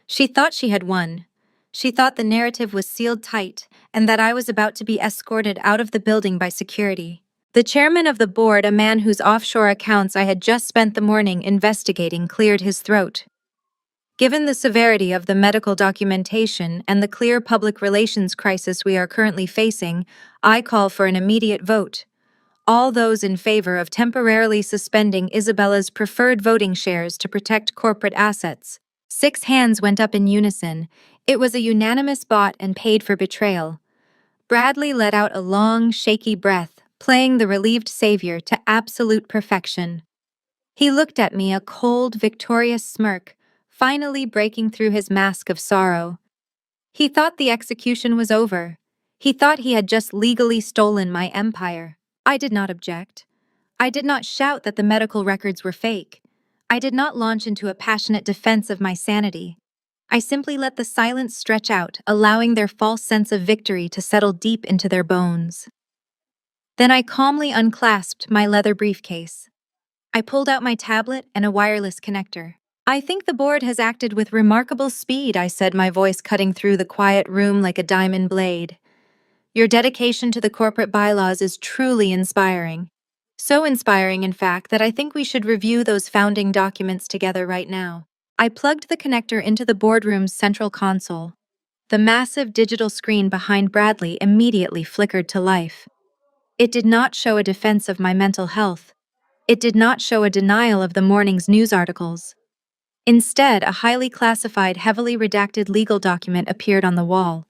She thought she had won. She thought the narrative was sealed tight and that I was about to be escorted out of the building by security. The chairman of the board, a man whose offshore accounts I had just spent the morning investigating, cleared his throat. "Given the severity of the medical documentation and the clear public relations crisis we are currently facing, I call for an immediate vote. All those in favor of temporarily suspending Isabella's preferred voting shares to protect corporate assets." 6 hands went up in unison. It was a unanimous bought and paid for betrayal. Bradley let out a long, shaky breath, playing the relieved savior to absolute perfection. He looked at me, a cold, victorious smirk, finally breaking through his mask of sorrow. He thought the execution was over. He thought he had just legally stolen my empire. I did not object. I did not shout that the medical records were fake. I did not launch into a passionate defense of my sanity. I simply let the silence stretch out, allowing their false sense of victory to settle deep into their bones. Then I calmly unclasped my leather briefcase. I pulled out my tablet and a wireless connector. "I think the board has acted with remarkable speed," I said, my voice cutting through the quiet room like a diamond blade. "Your dedication to the corporate bylaws is truly inspiring. So inspiring, in fact, that I think we should review those founding documents together right now." I plugged the connector into the boardroom's central console. The massive digital screen behind Bradley immediately flickered to life. It did not show a defense of my mental health. It did not show a denial of the morning's news articles. Instead, a highly classified, heavily redacted legal document appeared on the wall.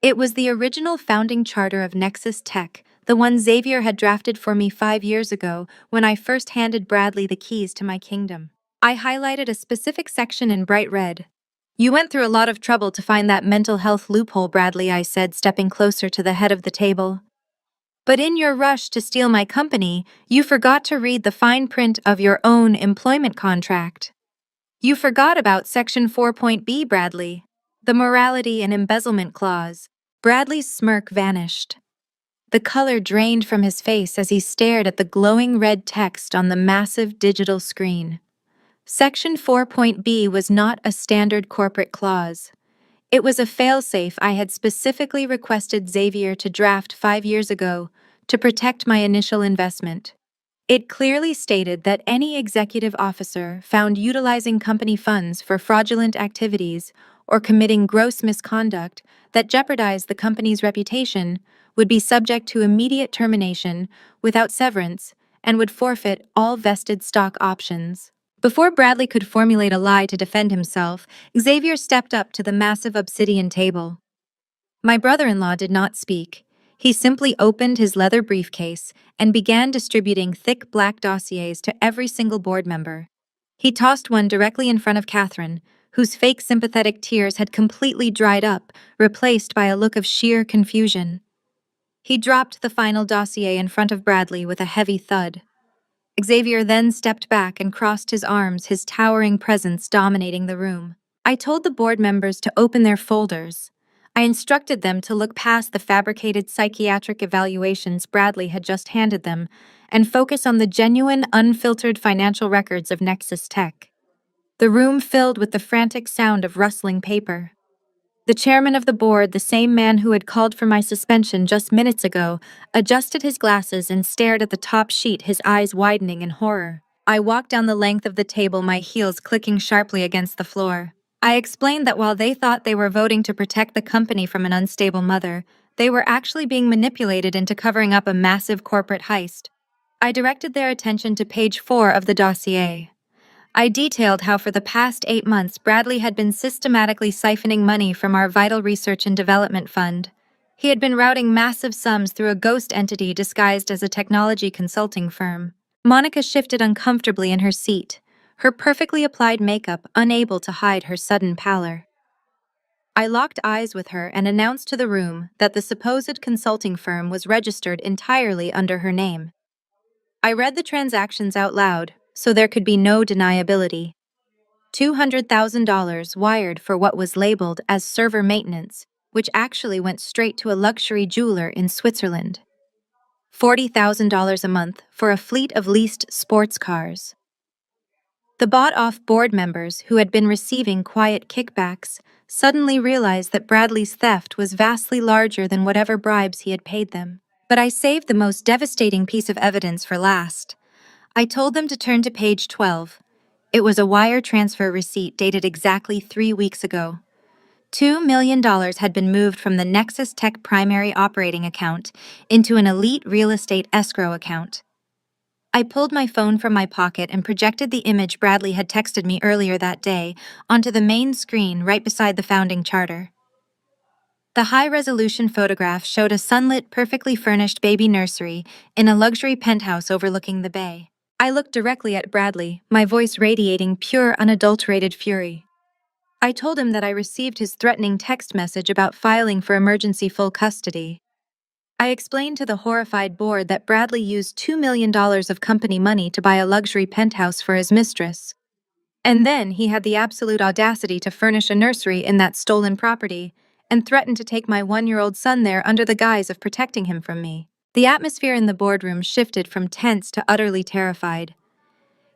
It was the original founding charter of Nexus Tech, the one Xavier had drafted for me 5 years ago when I first handed Bradley the keys to my kingdom. I highlighted a specific section in bright red. "You went through a lot of trouble to find that mental health loophole, Bradley," I said, stepping closer to the head of the table. "But in your rush to steal my company, you forgot to read the fine print of your own employment contract. You forgot about Section 4.B, Bradley, the morality and embezzlement clause." Bradley's smirk vanished. The color drained from his face as he stared at the glowing red text on the massive digital screen. Section 4.B was not a standard corporate clause. It was a failsafe I had specifically requested Xavier to draft 5 years ago to protect my initial investment. It clearly stated that any executive officer found utilizing company funds for fraudulent activities or committing gross misconduct that jeopardized the company's reputation would be subject to immediate termination without severance and would forfeit all vested stock options. Before Bradley could formulate a lie to defend himself, Xavier stepped up to the massive obsidian table. My brother-in-law did not speak. He simply opened his leather briefcase and began distributing thick black dossiers to every single board member. He tossed one directly in front of Catherine, whose fake sympathetic tears had completely dried up, replaced by a look of sheer confusion. He dropped the final dossier in front of Bradley with a heavy thud. Xavier then stepped back and crossed his arms, his towering presence dominating the room. I told the board members to open their folders. I instructed them to look past the fabricated psychiatric evaluations Bradley had just handed them and focus on the genuine, unfiltered financial records of Nexus Tech. The room filled with the frantic sound of rustling paper. The chairman of the board, the same man who had called for my suspension just minutes ago, adjusted his glasses and stared at the top sheet, his eyes widening in horror. I walked down the length of the table, my heels clicking sharply against the floor. I explained that while they thought they were voting to protect the company from an unstable mother, they were actually being manipulated into covering up a massive corporate heist. I directed their attention to page 4 of the dossier. I detailed how for the past 8 months Bradley had been systematically siphoning money from our Vital Research and Development Fund. He had been routing massive sums through a ghost entity disguised as a technology consulting firm. Monica shifted uncomfortably in her seat, her perfectly applied makeup unable to hide her sudden pallor. I locked eyes with her and announced to the room that the supposed consulting firm was registered entirely under her name. I read the transactions out loud, so there could be no deniability. $200,000 wired for what was labeled as server maintenance, which actually went straight to a luxury jeweler in Switzerland. $40,000 a month for a fleet of leased sports cars. The bought-off board members who had been receiving quiet kickbacks suddenly realized that Bradley's theft was vastly larger than whatever bribes he had paid them. But I saved the most devastating piece of evidence for last. I told them to turn to page 12. It was a wire transfer receipt dated exactly 3 weeks ago. $2 million had been moved from the Nexus Tech primary operating account into an elite real estate escrow account. I pulled my phone from my pocket and projected the image Bradley had texted me earlier that day onto the main screen right beside the founding charter. The high-resolution photograph showed a sunlit, perfectly furnished baby nursery in a luxury penthouse overlooking the bay. I looked directly at Bradley, my voice radiating pure, unadulterated fury. I told him that I received his threatening text message about filing for emergency full custody. I explained to the horrified board that Bradley used $2 million of company money to buy a luxury penthouse for his mistress. And then he had the absolute audacity to furnish a nursery in that stolen property and threatened to take my 1-year-old son there under the guise of protecting him from me. The atmosphere in the boardroom shifted from tense to utterly terrified.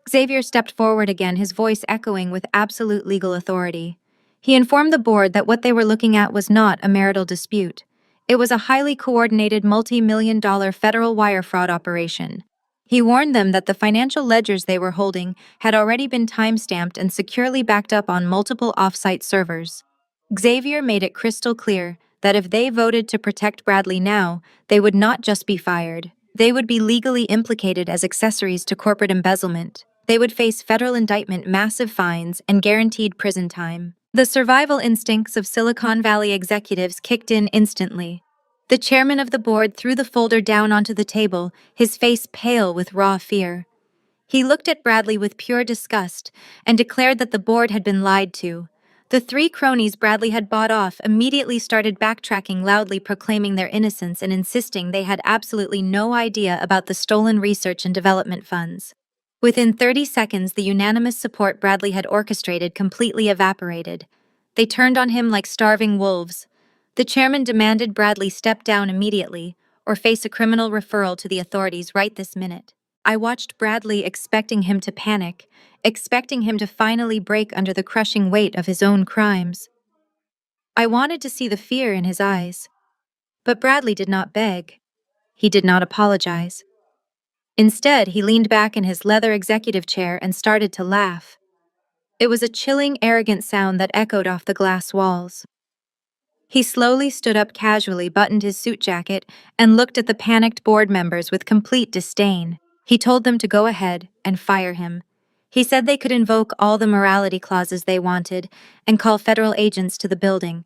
Xavier stepped forward again, his voice echoing with absolute legal authority. He informed the board that what they were looking at was not a marital dispute. It was a highly coordinated multi-million-dollar federal wire fraud operation. He warned them that the financial ledgers they were holding had already been time-stamped and securely backed up on multiple off-site servers. Xavier made it crystal clear that if they voted to protect Bradley now, they would not just be fired. They would be legally implicated as accessories to corporate embezzlement. They would face federal indictment, massive fines, and guaranteed prison time. The survival instincts of Silicon Valley executives kicked in instantly. The chairman of the board threw the folder down onto the table, his face pale with raw fear. He looked at Bradley with pure disgust and declared that the board had been lied to. The 3 cronies Bradley had bought off immediately started backtracking, loudly proclaiming their innocence and insisting they had absolutely no idea about the stolen research and development funds. Within 30 seconds, the unanimous support Bradley had orchestrated completely evaporated. They turned on him like starving wolves. The chairman demanded Bradley step down immediately or face a criminal referral to the authorities right this minute. I watched Bradley, expecting him to panic, expecting him to finally break under the crushing weight of his own crimes. I wanted to see the fear in his eyes. But Bradley did not beg. He did not apologize. Instead, he leaned back in his leather executive chair and started to laugh. It was a chilling, arrogant sound that echoed off the glass walls. He slowly stood up casually, buttoned his suit jacket, and looked at the panicked board members with complete disdain. He told them to go ahead and fire him. He said they could invoke all the morality clauses they wanted and call federal agents to the building.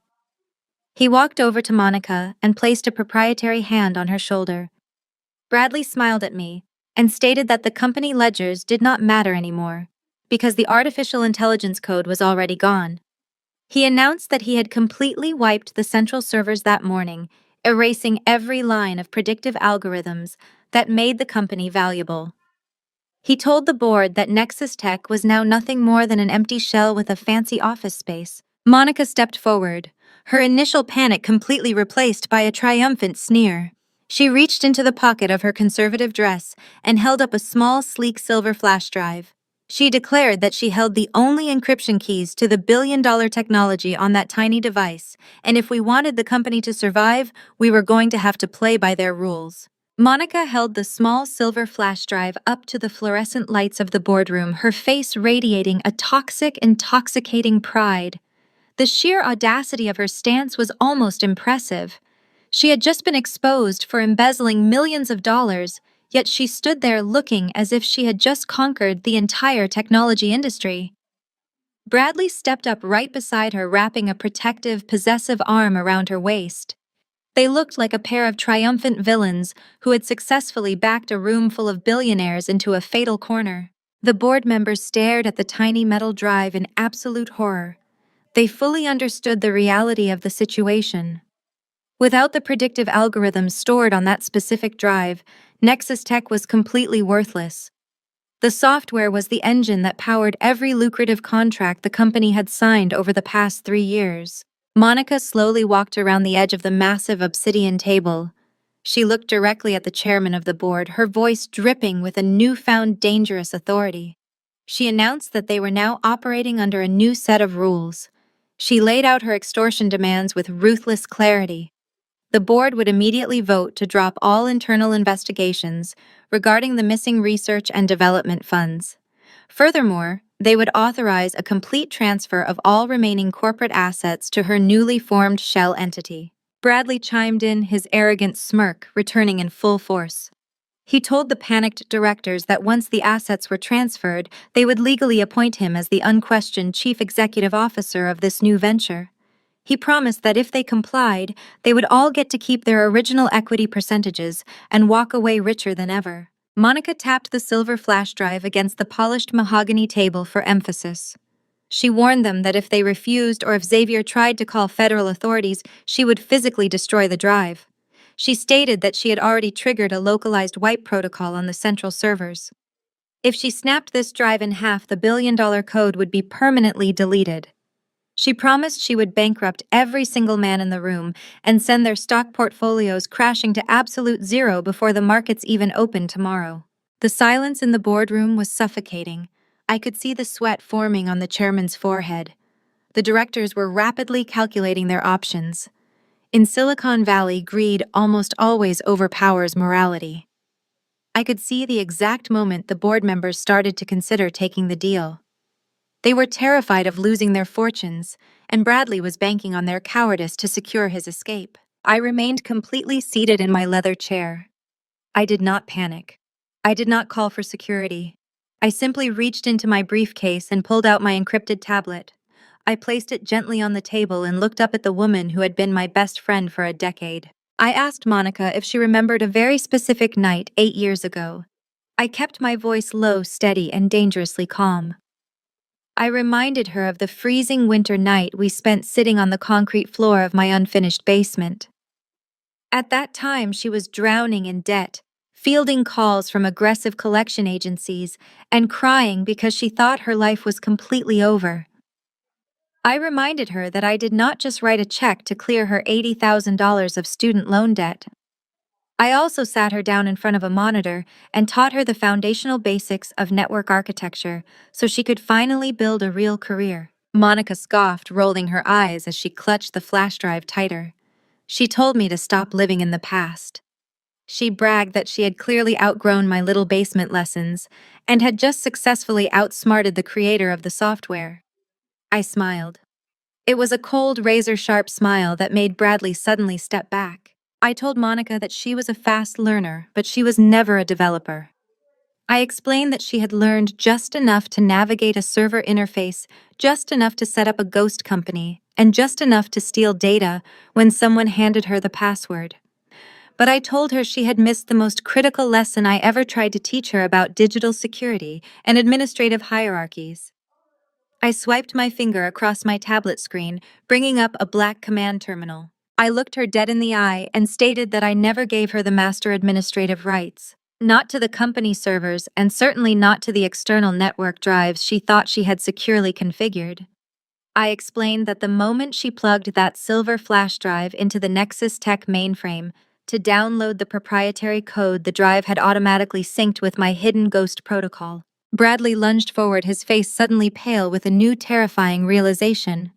He walked over to Monica and placed a proprietary hand on her shoulder. Bradley smiled at me and stated that the company ledgers did not matter anymore because the artificial intelligence code was already gone. He announced that he had completely wiped the central servers that morning, erasing every line of predictive algorithms that made the company valuable. He told the board that Nexus Tech was now nothing more than an empty shell with a fancy office space. Monica stepped forward, her initial panic completely replaced by a triumphant sneer. She reached into the pocket of her conservative dress and held up a small, sleek silver flash drive. She declared that she held the only encryption keys to the billion-dollar technology on that tiny device, and if we wanted the company to survive, we were going to have to play by their rules. Monica held the small silver flash drive up to the fluorescent lights of the boardroom, her face radiating a toxic, intoxicating pride. The sheer audacity of her stance was almost impressive. She had just been exposed for embezzling millions of dollars, yet she stood there looking as if she had just conquered the entire technology industry. Bradley stepped up right beside her, wrapping a protective, possessive arm around her waist. They looked like a pair of triumphant villains who had successfully backed a room full of billionaires into a fatal corner. The board members stared at the tiny metal drive in absolute horror. They fully understood the reality of the situation. Without the predictive algorithms stored on that specific drive, Nexus Tech was completely worthless. The software was the engine that powered every lucrative contract the company had signed over the past 3 years. Monica slowly walked around the edge of the massive obsidian table. She looked directly at the chairman of the board, her voice dripping with a newfound dangerous authority. She announced that they were now operating under a new set of rules. She laid out her extortion demands with ruthless clarity. The board would immediately vote to drop all internal investigations regarding the missing research and development funds. Furthermore, they would authorize a complete transfer of all remaining corporate assets to her newly formed shell entity. Bradley chimed in, his arrogant smirk returning in full force. He told the panicked directors that once the assets were transferred, they would legally appoint him as the unquestioned chief executive officer of this new venture. He promised that if they complied, they would all get to keep their original equity percentages and walk away richer than ever. Monica tapped the silver flash drive against the polished mahogany table for emphasis. She warned them that if they refused or if Xavier tried to call federal authorities, she would physically destroy the drive. She stated that she had already triggered a localized wipe protocol on the central servers. If she snapped this drive in half, the billion-dollar code would be permanently deleted. She promised she would bankrupt every single man in the room and send their stock portfolios crashing to absolute zero before the markets even opened tomorrow. The silence in the boardroom was suffocating. I could see the sweat forming on the chairman's forehead. The directors were rapidly calculating their options. In Silicon Valley, greed almost always overpowers morality. I could see the exact moment the board members started to consider taking the deal. They were terrified of losing their fortunes, and Bradley was banking on their cowardice to secure his escape. I remained completely seated in my leather chair. I did not panic. I did not call for security. I simply reached into my briefcase and pulled out my encrypted tablet. I placed it gently on the table and looked up at the woman who had been my best friend for a decade. I asked Monica if she remembered a very specific night 8 years ago. I kept my voice low, steady, and dangerously calm. I reminded her of the freezing winter night we spent sitting on the concrete floor of my unfinished basement. At that time, she was drowning in debt, fielding calls from aggressive collection agencies, and crying because she thought her life was completely over. I reminded her that I did not just write a check to clear her $80,000 of student loan debt. I also sat her down in front of a monitor and taught her the foundational basics of network architecture so she could finally build a real career. Monica scoffed, rolling her eyes as she clutched the flash drive tighter. She told me to stop living in the past. She bragged that she had clearly outgrown my little basement lessons and had just successfully outsmarted the creator of the software. I smiled. It was a cold, razor-sharp smile that made Bradley suddenly step back. I told Monica that she was a fast learner, but she was never a developer. I explained that she had learned just enough to navigate a server interface, just enough to set up a ghost company, and just enough to steal data when someone handed her the password. But I told her she had missed the most critical lesson I ever tried to teach her about digital security and administrative hierarchies. I swiped my finger across my tablet screen, bringing up a black command terminal. I looked her dead in the eye and stated that I never gave her the master administrative rights. Not to the company servers, and certainly not to the external network drives she thought she had securely configured. I explained that the moment she plugged that silver flash drive into the Nexus Tech mainframe to download the proprietary code, the drive had automatically synced with my hidden ghost protocol. Bradley lunged forward, his face suddenly pale with a new terrifying realization.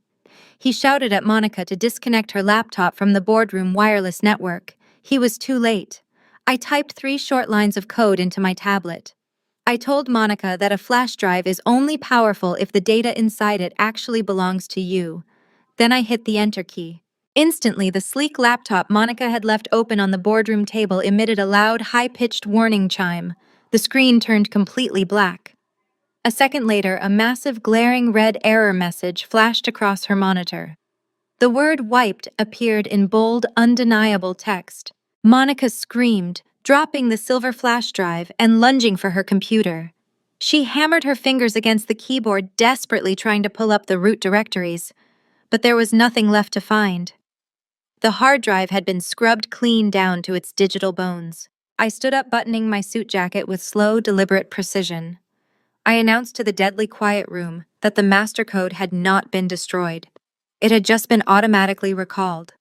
He shouted at Monica to disconnect her laptop from the boardroom wireless network. He was too late. I typed 3 short lines of code into my tablet. I told Monica that a flash drive is only powerful if the data inside it actually belongs to you. Then I hit the enter key. Instantly, the sleek laptop Monica had left open on the boardroom table emitted a loud, high-pitched warning chime. The screen turned completely black. A second later, a massive, glaring red error message flashed across her monitor. The word wiped appeared in bold, undeniable text. Monica screamed, dropping the silver flash drive and lunging for her computer. She hammered her fingers against the keyboard, desperately trying to pull up the root directories, but there was nothing left to find. The hard drive had been scrubbed clean down to its digital bones. I stood up, buttoning my suit jacket with slow, deliberate precision. I announced to the deadly quiet room that the master code had not been destroyed. It had just been automatically recalled.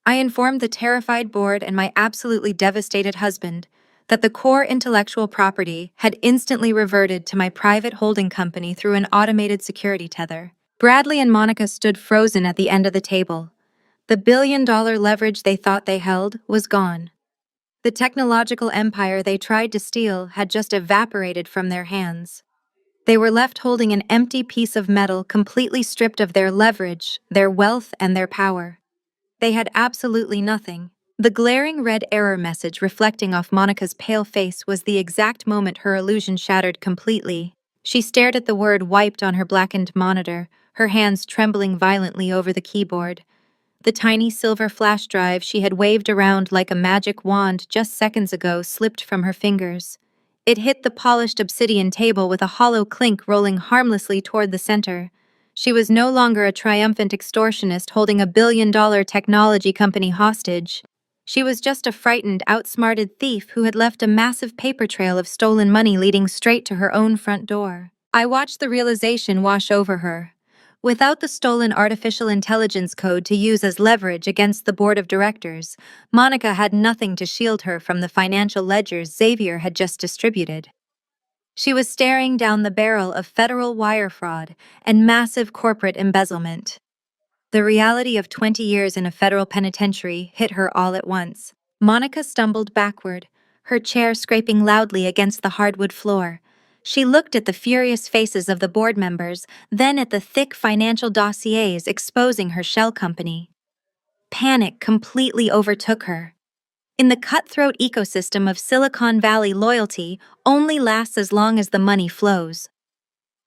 I informed the terrified board and my absolutely devastated husband that the core intellectual property had instantly reverted to my private holding company through an automated security tether. Bradley and Monica stood frozen at the end of the table. The billion-dollar leverage they thought they held was gone. The technological empire they tried to steal had just evaporated from their hands. They were left holding an empty piece of metal, completely stripped of their leverage, their wealth, and their power. They had absolutely nothing. The glaring red error message reflecting off Monica's pale face was the exact moment her illusion shattered completely. She stared at the word wiped on her blackened monitor, her hands trembling violently over the keyboard. The tiny silver flash drive she had waved around like a magic wand just seconds ago slipped from her fingers. It hit the polished obsidian table with a hollow clink, rolling harmlessly toward the center. She was no longer a triumphant extortionist holding a billion-dollar technology company hostage. She was just a frightened, outsmarted thief who had left a massive paper trail of stolen money leading straight to her own front door. I watched the realization wash over her. Without the stolen artificial intelligence code to use as leverage against the board of directors, Monica had nothing to shield her from the financial ledgers Xavier had just distributed. She was staring down the barrel of federal wire fraud and massive corporate embezzlement. The reality of 20 years in a federal penitentiary hit her all at once. Monica stumbled backward, her chair scraping loudly against the hardwood floor. She looked at the furious faces of the board members, then at the thick financial dossiers exposing her shell company. Panic completely overtook her. In the cutthroat ecosystem of Silicon Valley, loyalty only lasts as long as the money flows.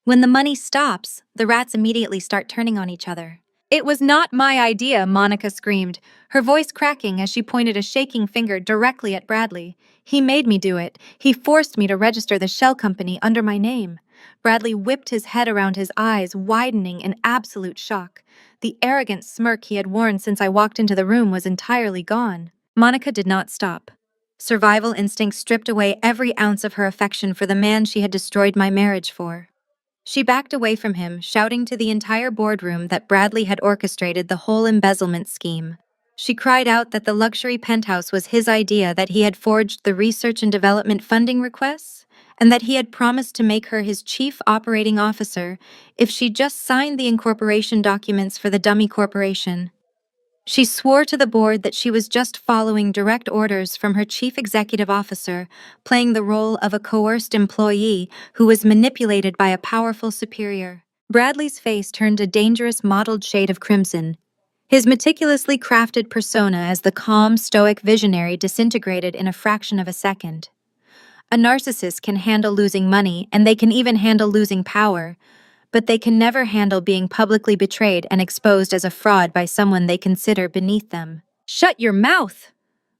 When the money stops, the rats immediately start turning on each other. "It was not my idea," Monica screamed, her voice cracking as she pointed a shaking finger directly at Bradley. "He made me do it. He forced me to register the shell company under my name." Bradley whipped his head around, his eyes widening in absolute shock. The arrogant smirk he had worn since I walked into the room was entirely gone. Monica did not stop. Survival instinct stripped away every ounce of her affection for the man she had destroyed my marriage for. She backed away from him, shouting to the entire boardroom that Bradley had orchestrated the whole embezzlement scheme. She cried out that the luxury penthouse was his idea, that he had forged the research and development funding requests, and that he had promised to make her his chief operating officer if she just signed the incorporation documents for the dummy corporation. She swore to the board that she was just following direct orders from her chief executive officer, playing the role of a coerced employee who was manipulated by a powerful superior. Bradley's face turned a dangerous mottled shade of crimson. His meticulously crafted persona as the calm, stoic visionary disintegrated in a fraction of a second. A narcissist can handle losing money, and they can even handle losing power, but they can never handle being publicly betrayed and exposed as a fraud by someone they consider beneath them. "Shut your mouth!"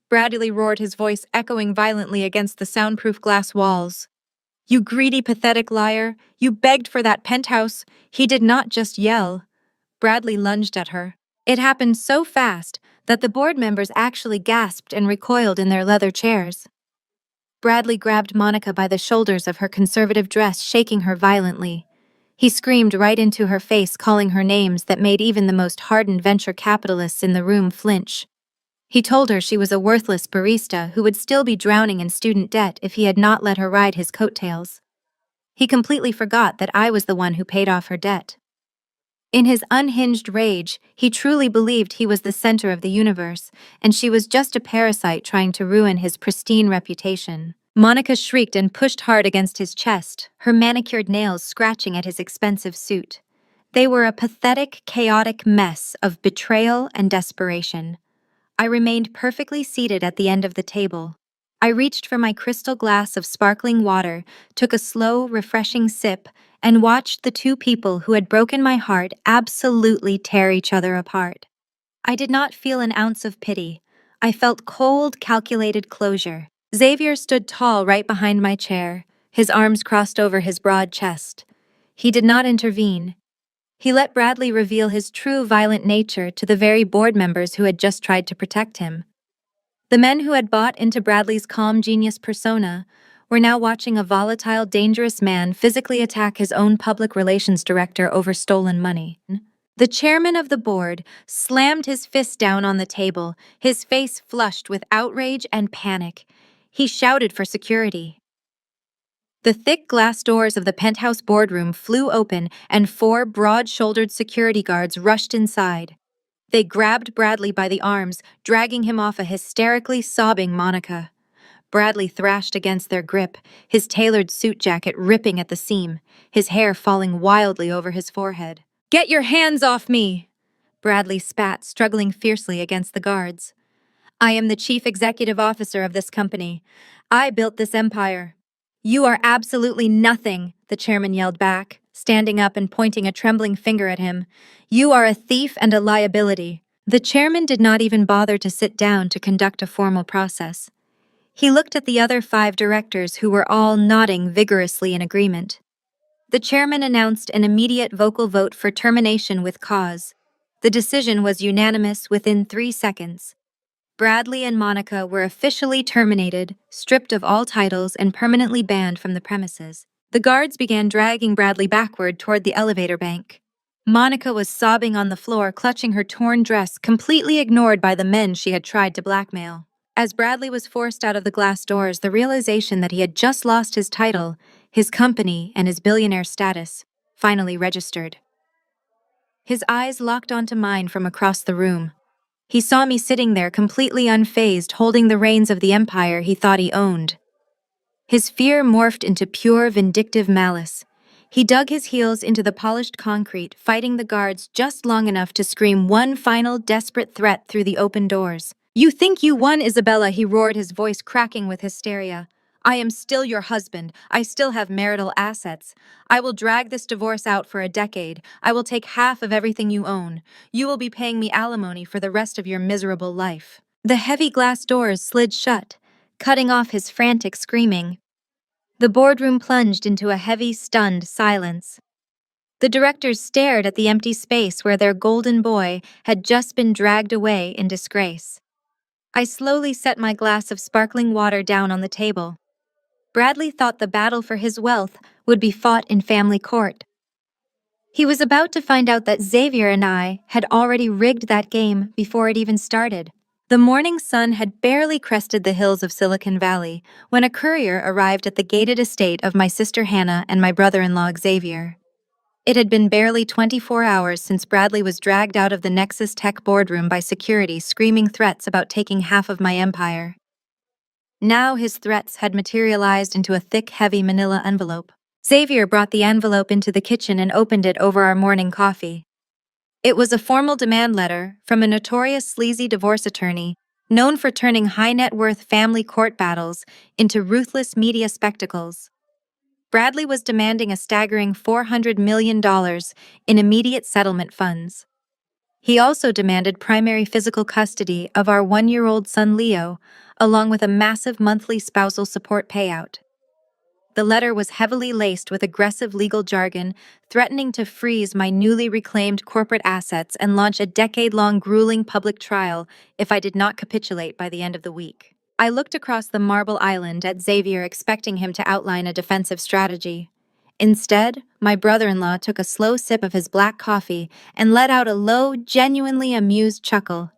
Bradley roared, his voice echoing violently against the soundproof glass walls. "You greedy, pathetic liar! You begged for that penthouse!" He did not just yell. Bradley lunged at her. It happened so fast that the board members actually gasped and recoiled in their leather chairs. Bradley grabbed Monica by the shoulders of her conservative dress, shaking her violently. He screamed right into her face, calling her names that made even the most hardened venture capitalists in the room flinch. He told her she was a worthless barista who would still be drowning in student debt if he had not let her ride his coattails. He completely forgot that I was the one who paid off her debt. In his unhinged rage, he truly believed he was the center of the universe, and she was just a parasite trying to ruin his pristine reputation. Monica shrieked and pushed hard against his chest, her manicured nails scratching at his expensive suit. They were a pathetic, chaotic mess of betrayal and desperation. I remained perfectly seated at the end of the table. I reached for my crystal glass of sparkling water, took a slow, refreshing sip, and watched the two people who had broken my heart absolutely tear each other apart. I did not feel an ounce of pity. I felt cold, calculated closure. Xavier stood tall right behind my chair, his arms crossed over his broad chest. He did not intervene. He let Bradley reveal his true violent nature to the very board members who had just tried to protect him. The men who had bought into Bradley's calm genius persona were now watching a volatile, dangerous man physically attack his own public relations director over stolen money. The chairman of the board slammed his fist down on the table, his face flushed with outrage and panic. He shouted for security. The thick glass doors of the penthouse boardroom flew open, and 4 broad-shouldered security guards rushed inside. They grabbed Bradley by the arms, dragging him off a hysterically sobbing Monica. Bradley thrashed against their grip, his tailored suit jacket ripping at the seam, his hair falling wildly over his forehead. "Get your hands off me!" Bradley spat, struggling fiercely against the guards. "I am the chief executive officer of this company. I built this empire." "You are absolutely nothing," the chairman yelled back, standing up and pointing a trembling finger at him. "You are a thief and a liability." The chairman did not even bother to sit down to conduct a formal process. He looked at the other 5 directors who were all nodding vigorously in agreement. The chairman announced an immediate vocal vote for termination with cause. The decision was unanimous within 3 seconds. Bradley and Monica were officially terminated, stripped of all titles, and permanently banned from the premises. The guards began dragging Bradley backward toward the elevator bank. Monica was sobbing on the floor, clutching her torn dress, completely ignored by the men she had tried to blackmail. As Bradley was forced out of the glass doors, the realization that he had just lost his title, his company, and his billionaire status finally registered. His eyes locked onto mine from across the room. He saw me sitting there completely unfazed, holding the reins of the empire he thought he owned. His fear morphed into pure, vindictive malice. He dug his heels into the polished concrete, fighting the guards just long enough to scream one final, desperate threat through the open doors. "You think you won, Isabella," he roared, his voice cracking with hysteria. "I am still your husband. I still have marital assets. I will drag this divorce out for a decade. I will take half of everything you own. You will be paying me alimony for the rest of your miserable life." The heavy glass doors slid shut, cutting off his frantic screaming. The boardroom plunged into a heavy, stunned silence. The directors stared at the empty space where their golden boy had just been dragged away in disgrace. I slowly set my glass of sparkling water down on the table. Bradley thought the battle for his wealth would be fought in family court. He was about to find out that Xavier and I had already rigged that game before it even started. The morning sun had barely crested the hills of Silicon Valley when a courier arrived at the gated estate of my sister Hannah and my brother-in-law Xavier. It had been barely 24 hours since Bradley was dragged out of the Nexus Tech boardroom by security screaming threats about taking half of my empire. Now his threats had materialized into a thick, heavy manila envelope. Xavier brought the envelope into the kitchen and opened it over our morning coffee. It was a formal demand letter from a notorious sleazy divorce attorney known for turning high-net-worth family court battles into ruthless media spectacles. Bradley was demanding a staggering $400 million in immediate settlement funds. He also demanded primary physical custody of our one-year-old son Leo, along with a massive monthly spousal support payout. The letter was heavily laced with aggressive legal jargon, threatening to freeze my newly reclaimed corporate assets and launch a decade-long grueling public trial if I did not capitulate by the end of the week. I looked across the marble island at Xavier, expecting him to outline a defensive strategy. Instead, my brother-in-law took a slow sip of his black coffee and let out a low, genuinely amused chuckle.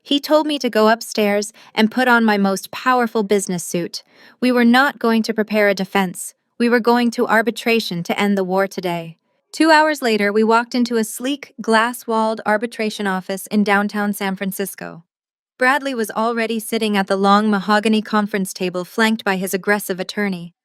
He told me to go upstairs and put on my most powerful business suit. We were not going to prepare a defense. We were going to arbitration to end the war today. 2 hours later, we walked into a sleek, glass-walled arbitration office in downtown San Francisco. Bradley was already sitting at the long mahogany conference table flanked by his aggressive attorney.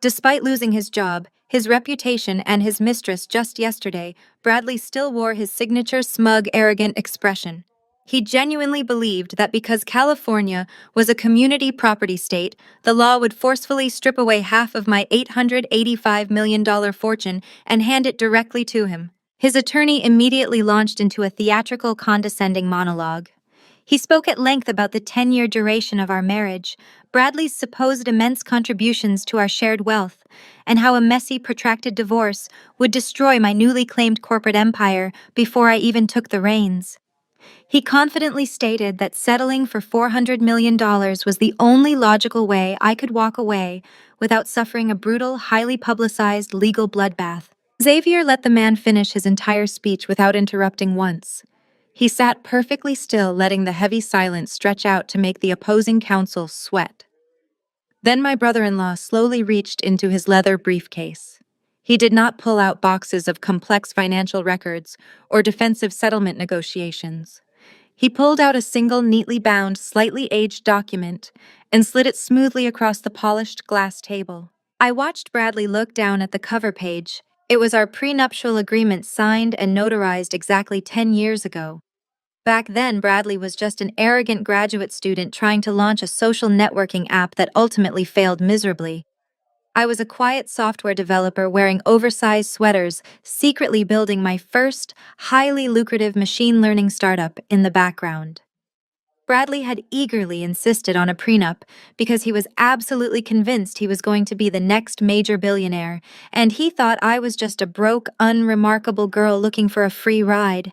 Despite losing his job, his reputation, and his mistress just yesterday, Bradley still wore his signature smug, arrogant expression. He genuinely believed that because California was a community property state, the law would forcefully strip away half of my $885 million fortune and hand it directly to him. His attorney immediately launched into a theatrical, condescending monologue. He spoke at length about the 10-year duration of our marriage, Bradley's supposed immense contributions to our shared wealth, and how a messy, protracted divorce would destroy my newly claimed corporate empire before I even took the reins. He confidently stated that settling for $400 million was the only logical way I could walk away without suffering a brutal, highly publicized legal bloodbath. Xavier let the man finish his entire speech without interrupting once. He sat perfectly still, letting the heavy silence stretch out to make the opposing counsel sweat. Then my brother-in-law slowly reached into his leather briefcase. He did not pull out boxes of complex financial records or defensive settlement negotiations. He pulled out a single neatly bound, slightly aged document and slid it smoothly across the polished glass table. I watched Bradley look down at the cover page. It was our prenuptial agreement signed and notarized exactly 10 years ago. Back then, Bradley was just an arrogant graduate student trying to launch a social networking app that ultimately failed miserably. I was a quiet software developer wearing oversized sweaters, secretly building my first, highly lucrative machine learning startup in the background. Bradley had eagerly insisted on a prenup because he was absolutely convinced he was going to be the next major billionaire, and he thought I was just a broke, unremarkable girl looking for a free ride.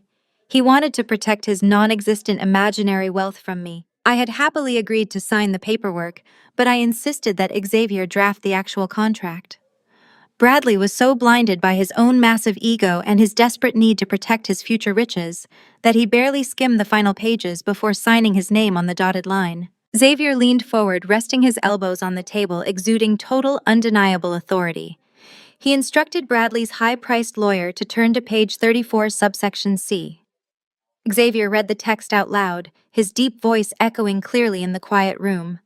He wanted to protect his non-existent imaginary wealth from me. I had happily agreed to sign the paperwork, but I insisted that Xavier draft the actual contract. Bradley was so blinded by his own massive ego and his desperate need to protect his future riches that he barely skimmed the final pages before signing his name on the dotted line. Xavier leaned forward, resting his elbows on the table, exuding total, undeniable authority. He instructed Bradley's high-priced lawyer to turn to page 34, subsection C. Xavier read the text out loud, his deep voice echoing clearly in the quiet room.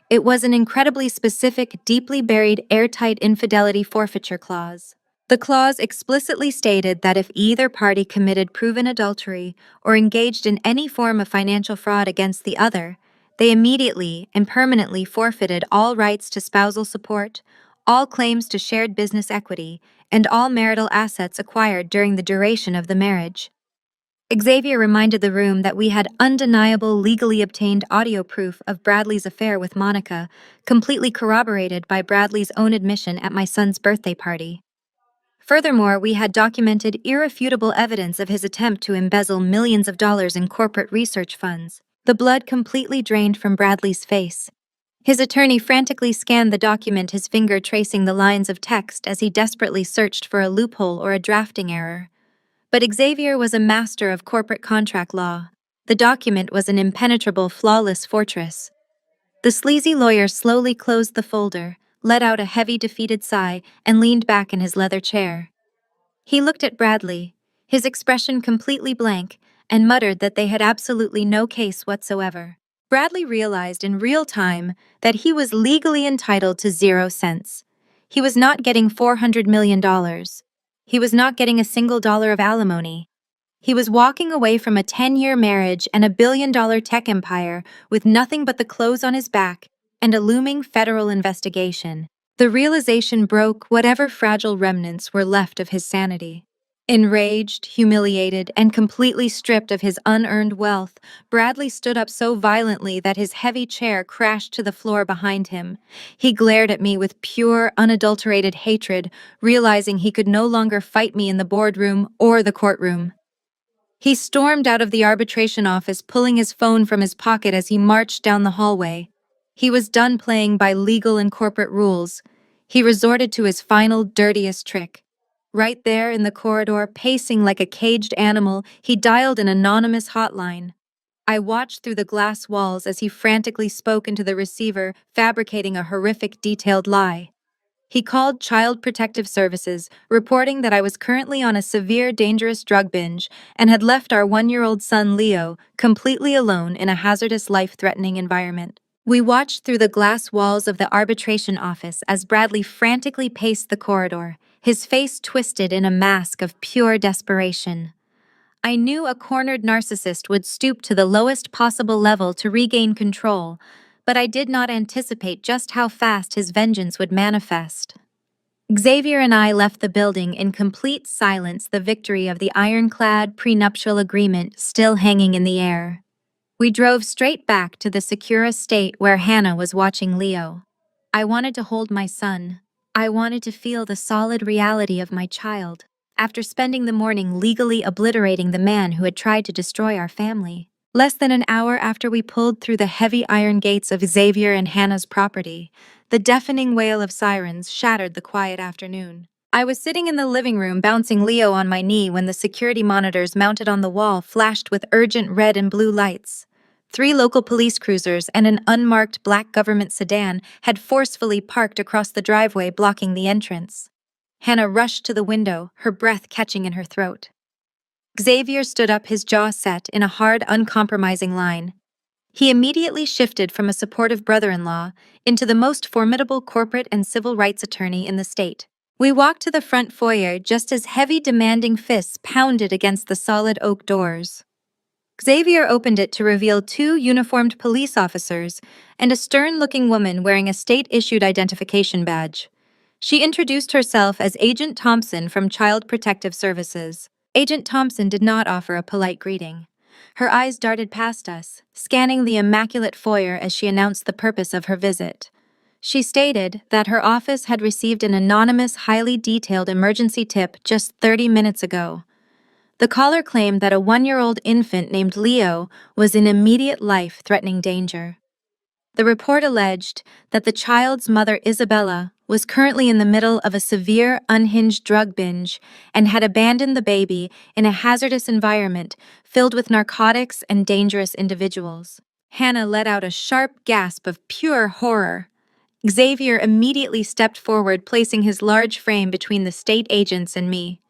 It was an incredibly specific, deeply buried, airtight infidelity forfeiture clause. The clause explicitly stated that if either party committed proven adultery or engaged in any form of financial fraud against the other, they immediately and permanently forfeited all rights to spousal support, all claims to shared business equity, and all marital assets acquired during the duration of the marriage. Xavier reminded the room that we had undeniable, legally obtained audio proof of Bradley's affair with Monica, completely corroborated by Bradley's own admission at my son's birthday party. Furthermore, we had documented irrefutable evidence of his attempt to embezzle millions of dollars in corporate research funds. The blood completely drained from Bradley's face. His attorney frantically scanned the document, his finger tracing the lines of text as he desperately searched for a loophole or a drafting error. But Xavier was a master of corporate contract law. The document was an impenetrable, flawless fortress. The sleazy lawyer slowly closed the folder, let out a heavy, defeated sigh, and leaned back in his leather chair. He looked at Bradley, his expression completely blank, and muttered that they had absolutely no case whatsoever. Bradley realized in real time that he was legally entitled to 0 cents. He was not getting $400 million. He was not getting a single dollar of alimony. He was walking away from a 10-year marriage and a $1 billion tech empire with nothing but the clothes on his back and a looming federal investigation. The realization broke whatever fragile remnants were left of his sanity. Enraged, humiliated, and completely stripped of his unearned wealth, Bradley stood up so violently that his heavy chair crashed to the floor behind him. He glared at me with pure, unadulterated hatred, realizing he could no longer fight me in the boardroom or the courtroom. He stormed out of the arbitration office, pulling his phone from his pocket as he marched down the hallway. He was done playing by legal and corporate rules. He resorted to his final, dirtiest trick. Right there in the corridor, pacing like a caged animal, he dialed an anonymous hotline. I watched through the glass walls as he frantically spoke into the receiver, fabricating a horrific, detailed lie. He called Child Protective Services, reporting that I was currently on a severe, dangerous drug binge and had left our 1-year-old son Leo completely alone in a hazardous, life-threatening environment. We watched through the glass walls of the arbitration office as Bradley frantically paced the corridor, his face twisted in a mask of pure desperation. I knew a cornered narcissist would stoop to the lowest possible level to regain control, but I did not anticipate just how fast his vengeance would manifest. Xavier and I left the building in complete silence, the victory of the ironclad prenuptial agreement still hanging in the air. We drove straight back to the secure estate where Hannah was watching Leo. I wanted to hold my son. I wanted to feel the solid reality of my child, after spending the morning legally obliterating the man who had tried to destroy our family. Less than an hour after we pulled through the heavy iron gates of Xavier and Hannah's property, the deafening wail of sirens shattered the quiet afternoon. I was sitting in the living room bouncing Leo on my knee when the security monitors mounted on the wall flashed with urgent red and blue lights. 3 local police cruisers and an unmarked black government sedan had forcefully parked across the driveway, blocking the entrance. Hannah rushed to the window, her breath catching in her throat. Xavier stood up, his jaw set in a hard, uncompromising line. He immediately shifted from a supportive brother-in-law into the most formidable corporate and civil rights attorney in the state. We walked to the front foyer just as heavy, demanding fists pounded against the solid oak doors. Xavier opened it to reveal 2 uniformed police officers and a stern-looking woman wearing a state-issued identification badge. She introduced herself as Agent Thompson from Child Protective Services. Agent Thompson did not offer a polite greeting. Her eyes darted past us, scanning the immaculate foyer as she announced the purpose of her visit. She stated that her office had received an anonymous, highly detailed emergency tip just 30 minutes ago. The caller claimed that a 1-year-old infant named Leo was in immediate life-threatening danger. The report alleged that the child's mother, Isabella, was currently in the middle of a severe, unhinged drug binge and had abandoned the baby in a hazardous environment filled with narcotics and dangerous individuals. Hannah let out a sharp gasp of pure horror. Xavier immediately stepped forward, placing his large frame between the state agents and me.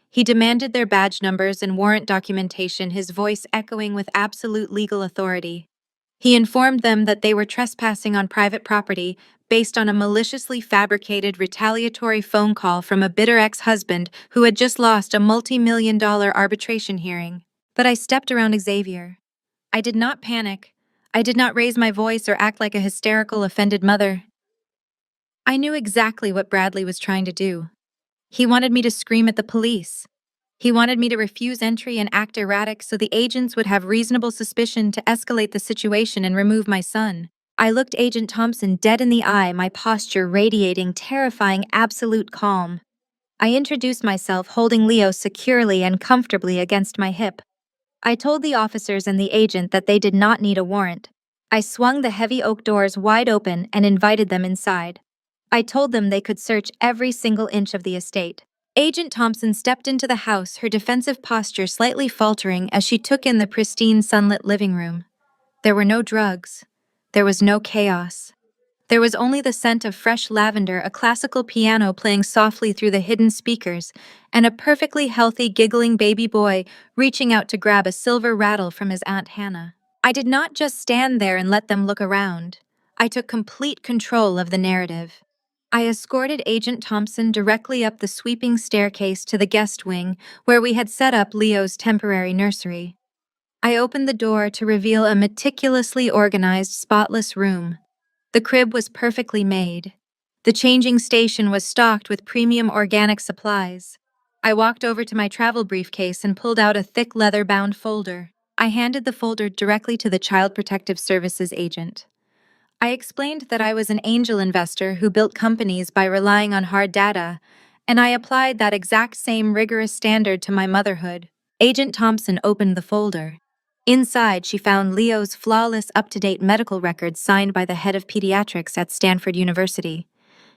He demanded their badge numbers and warrant documentation, his voice echoing with absolute legal authority. He informed them that they were trespassing on private property based on a maliciously fabricated retaliatory phone call from a bitter ex-husband who had just lost a multi-million-dollar arbitration hearing. But I stepped around Xavier. I did not panic. I did not raise my voice or act like a hysterical, offended mother. I knew exactly what Bradley was trying to do. He wanted me to scream at the police. He wanted me to refuse entry and act erratic so the agents would have reasonable suspicion to escalate the situation and remove my son. I looked Agent Thompson dead in the eye, my posture radiating terrifying, absolute calm. I introduced myself, holding Leo securely and comfortably against my hip. I told the officers and the agent that they did not need a warrant. I swung the heavy oak doors wide open and invited them inside. I told them they could search every single inch of the estate. Agent Thompson stepped into the house, her defensive posture slightly faltering as she took in the pristine sunlit living room. There were no drugs. There was no chaos. There was only the scent of fresh lavender, a classical piano playing softly through the hidden speakers, and a perfectly healthy, giggling baby boy reaching out to grab a silver rattle from his Aunt Hannah. I did not just stand there and let them look around. I took complete control of the narrative. I escorted Agent Thompson directly up the sweeping staircase to the guest wing, where we had set up Leo's temporary nursery. I opened the door to reveal a meticulously organized, spotless room. The crib was perfectly made. The changing station was stocked with premium organic supplies. I walked over to my travel briefcase and pulled out a thick leather-bound folder. I handed the folder directly to the Child Protective Services agent. I explained that I was an angel investor who built companies by relying on hard data, and I applied that exact same rigorous standard to my motherhood. Agent Thompson opened the folder. Inside, she found Leo's flawless, up-to-date medical records signed by the head of pediatrics at Stanford University.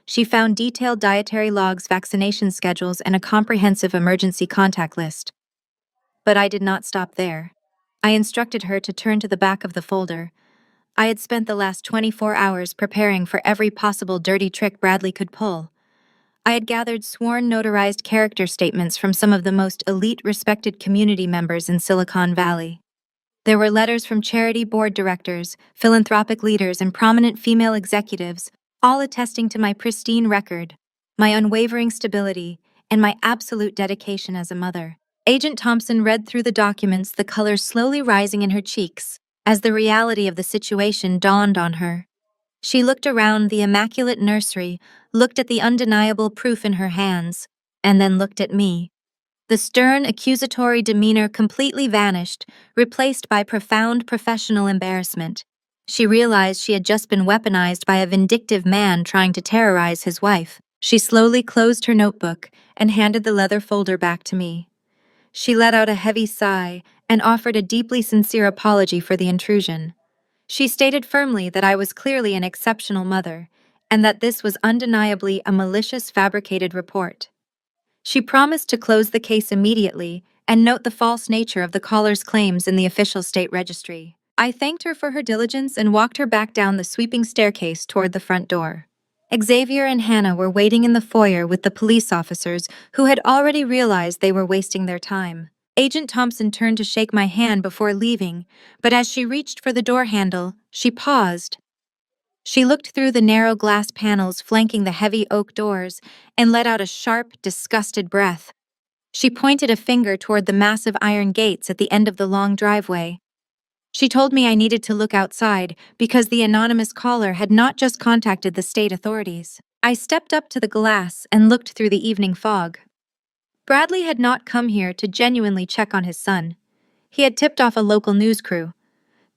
She found detailed dietary logs, vaccination schedules, and a comprehensive emergency contact list. But I did not stop there. I instructed her to turn to the back of the folder. I had spent the last 24 hours preparing for every possible dirty trick Bradley could pull. I had gathered sworn notarized character statements from some of the most elite respected community members in Silicon Valley. There were letters from charity board directors, philanthropic leaders, and prominent female executives, all attesting to my pristine record, my unwavering stability, and my absolute dedication as a mother. Agent Thompson read through the documents, the color slowly rising in her cheeks, as the reality of the situation dawned on her. She looked around the immaculate nursery, looked at the undeniable proof in her hands, and then looked at me. The stern, accusatory demeanor completely vanished, replaced by profound professional embarrassment. She realized she had just been weaponized by a vindictive man trying to terrorize his wife. She slowly closed her notebook and handed the leather folder back to me. She let out a heavy sigh and offered a deeply sincere apology for the intrusion. She stated firmly that I was clearly an exceptional mother, and that this was undeniably a malicious, fabricated report. She promised to close the case immediately and note the false nature of the caller's claims in the official state registry. I thanked her for her diligence and walked her back down the sweeping staircase toward the front door. Xavier and Hannah were waiting in the foyer with the police officers who had already realized they were wasting their time. Agent Thompson turned to shake my hand before leaving, but as she reached for the door handle, she paused. She looked through the narrow glass panels flanking the heavy oak doors and let out a sharp, disgusted breath. She pointed a finger toward the massive iron gates at the end of the long driveway. She told me I needed to look outside because the anonymous caller had not just contacted the state authorities. I stepped up to the glass and looked through the evening fog. Bradley had not come here to genuinely check on his son. He had tipped off a local news crew.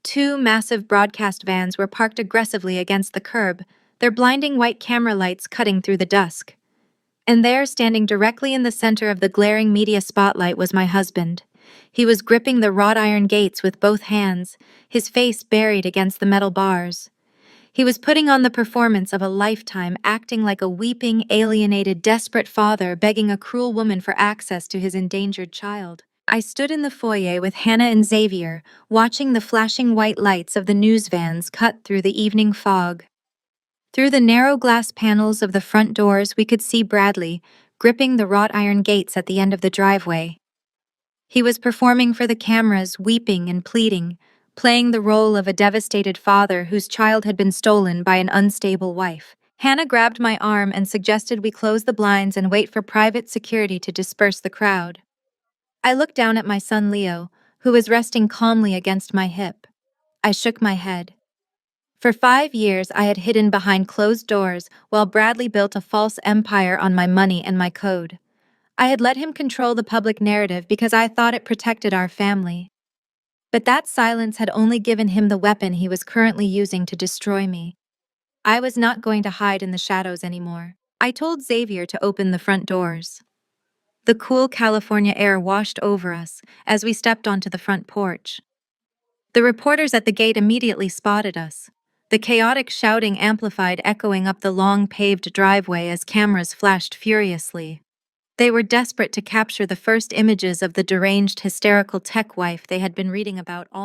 Two massive broadcast vans were parked aggressively against the curb, their blinding white camera lights cutting through the dusk. And there, standing directly in the center of the glaring media spotlight, was my husband. He was gripping the wrought iron gates with both hands, his face buried against the metal bars. He was putting on the performance of a lifetime, acting like a weeping, alienated, desperate father begging a cruel woman for access to his endangered child. I stood in the foyer with Hannah and Xavier, watching the flashing white lights of the news vans cut through the evening fog. Through the narrow glass panels of the front doors, we could see Bradley, gripping the wrought iron gates at the end of the driveway. He was performing for the cameras, weeping and pleading, playing the role of a devastated father whose child had been stolen by an unstable wife. Hannah grabbed my arm and suggested we close the blinds and wait for private security to disperse the crowd. I looked down at my son Leo, who was resting calmly against my hip. I shook my head. For 5 years, I had hidden behind closed doors while Bradley built a false empire on my money and my code. I had let him control the public narrative because I thought it protected our family. But that silence had only given him the weapon he was currently using to destroy me. I was not going to hide in the shadows anymore. I told Xavier to open the front doors. The cool California air washed over us as we stepped onto the front porch. The reporters at the gate immediately spotted us. The chaotic shouting amplified, echoing up the long paved driveway as cameras flashed furiously. They were desperate to capture the first images of the deranged, hysterical tech wife they had been reading about all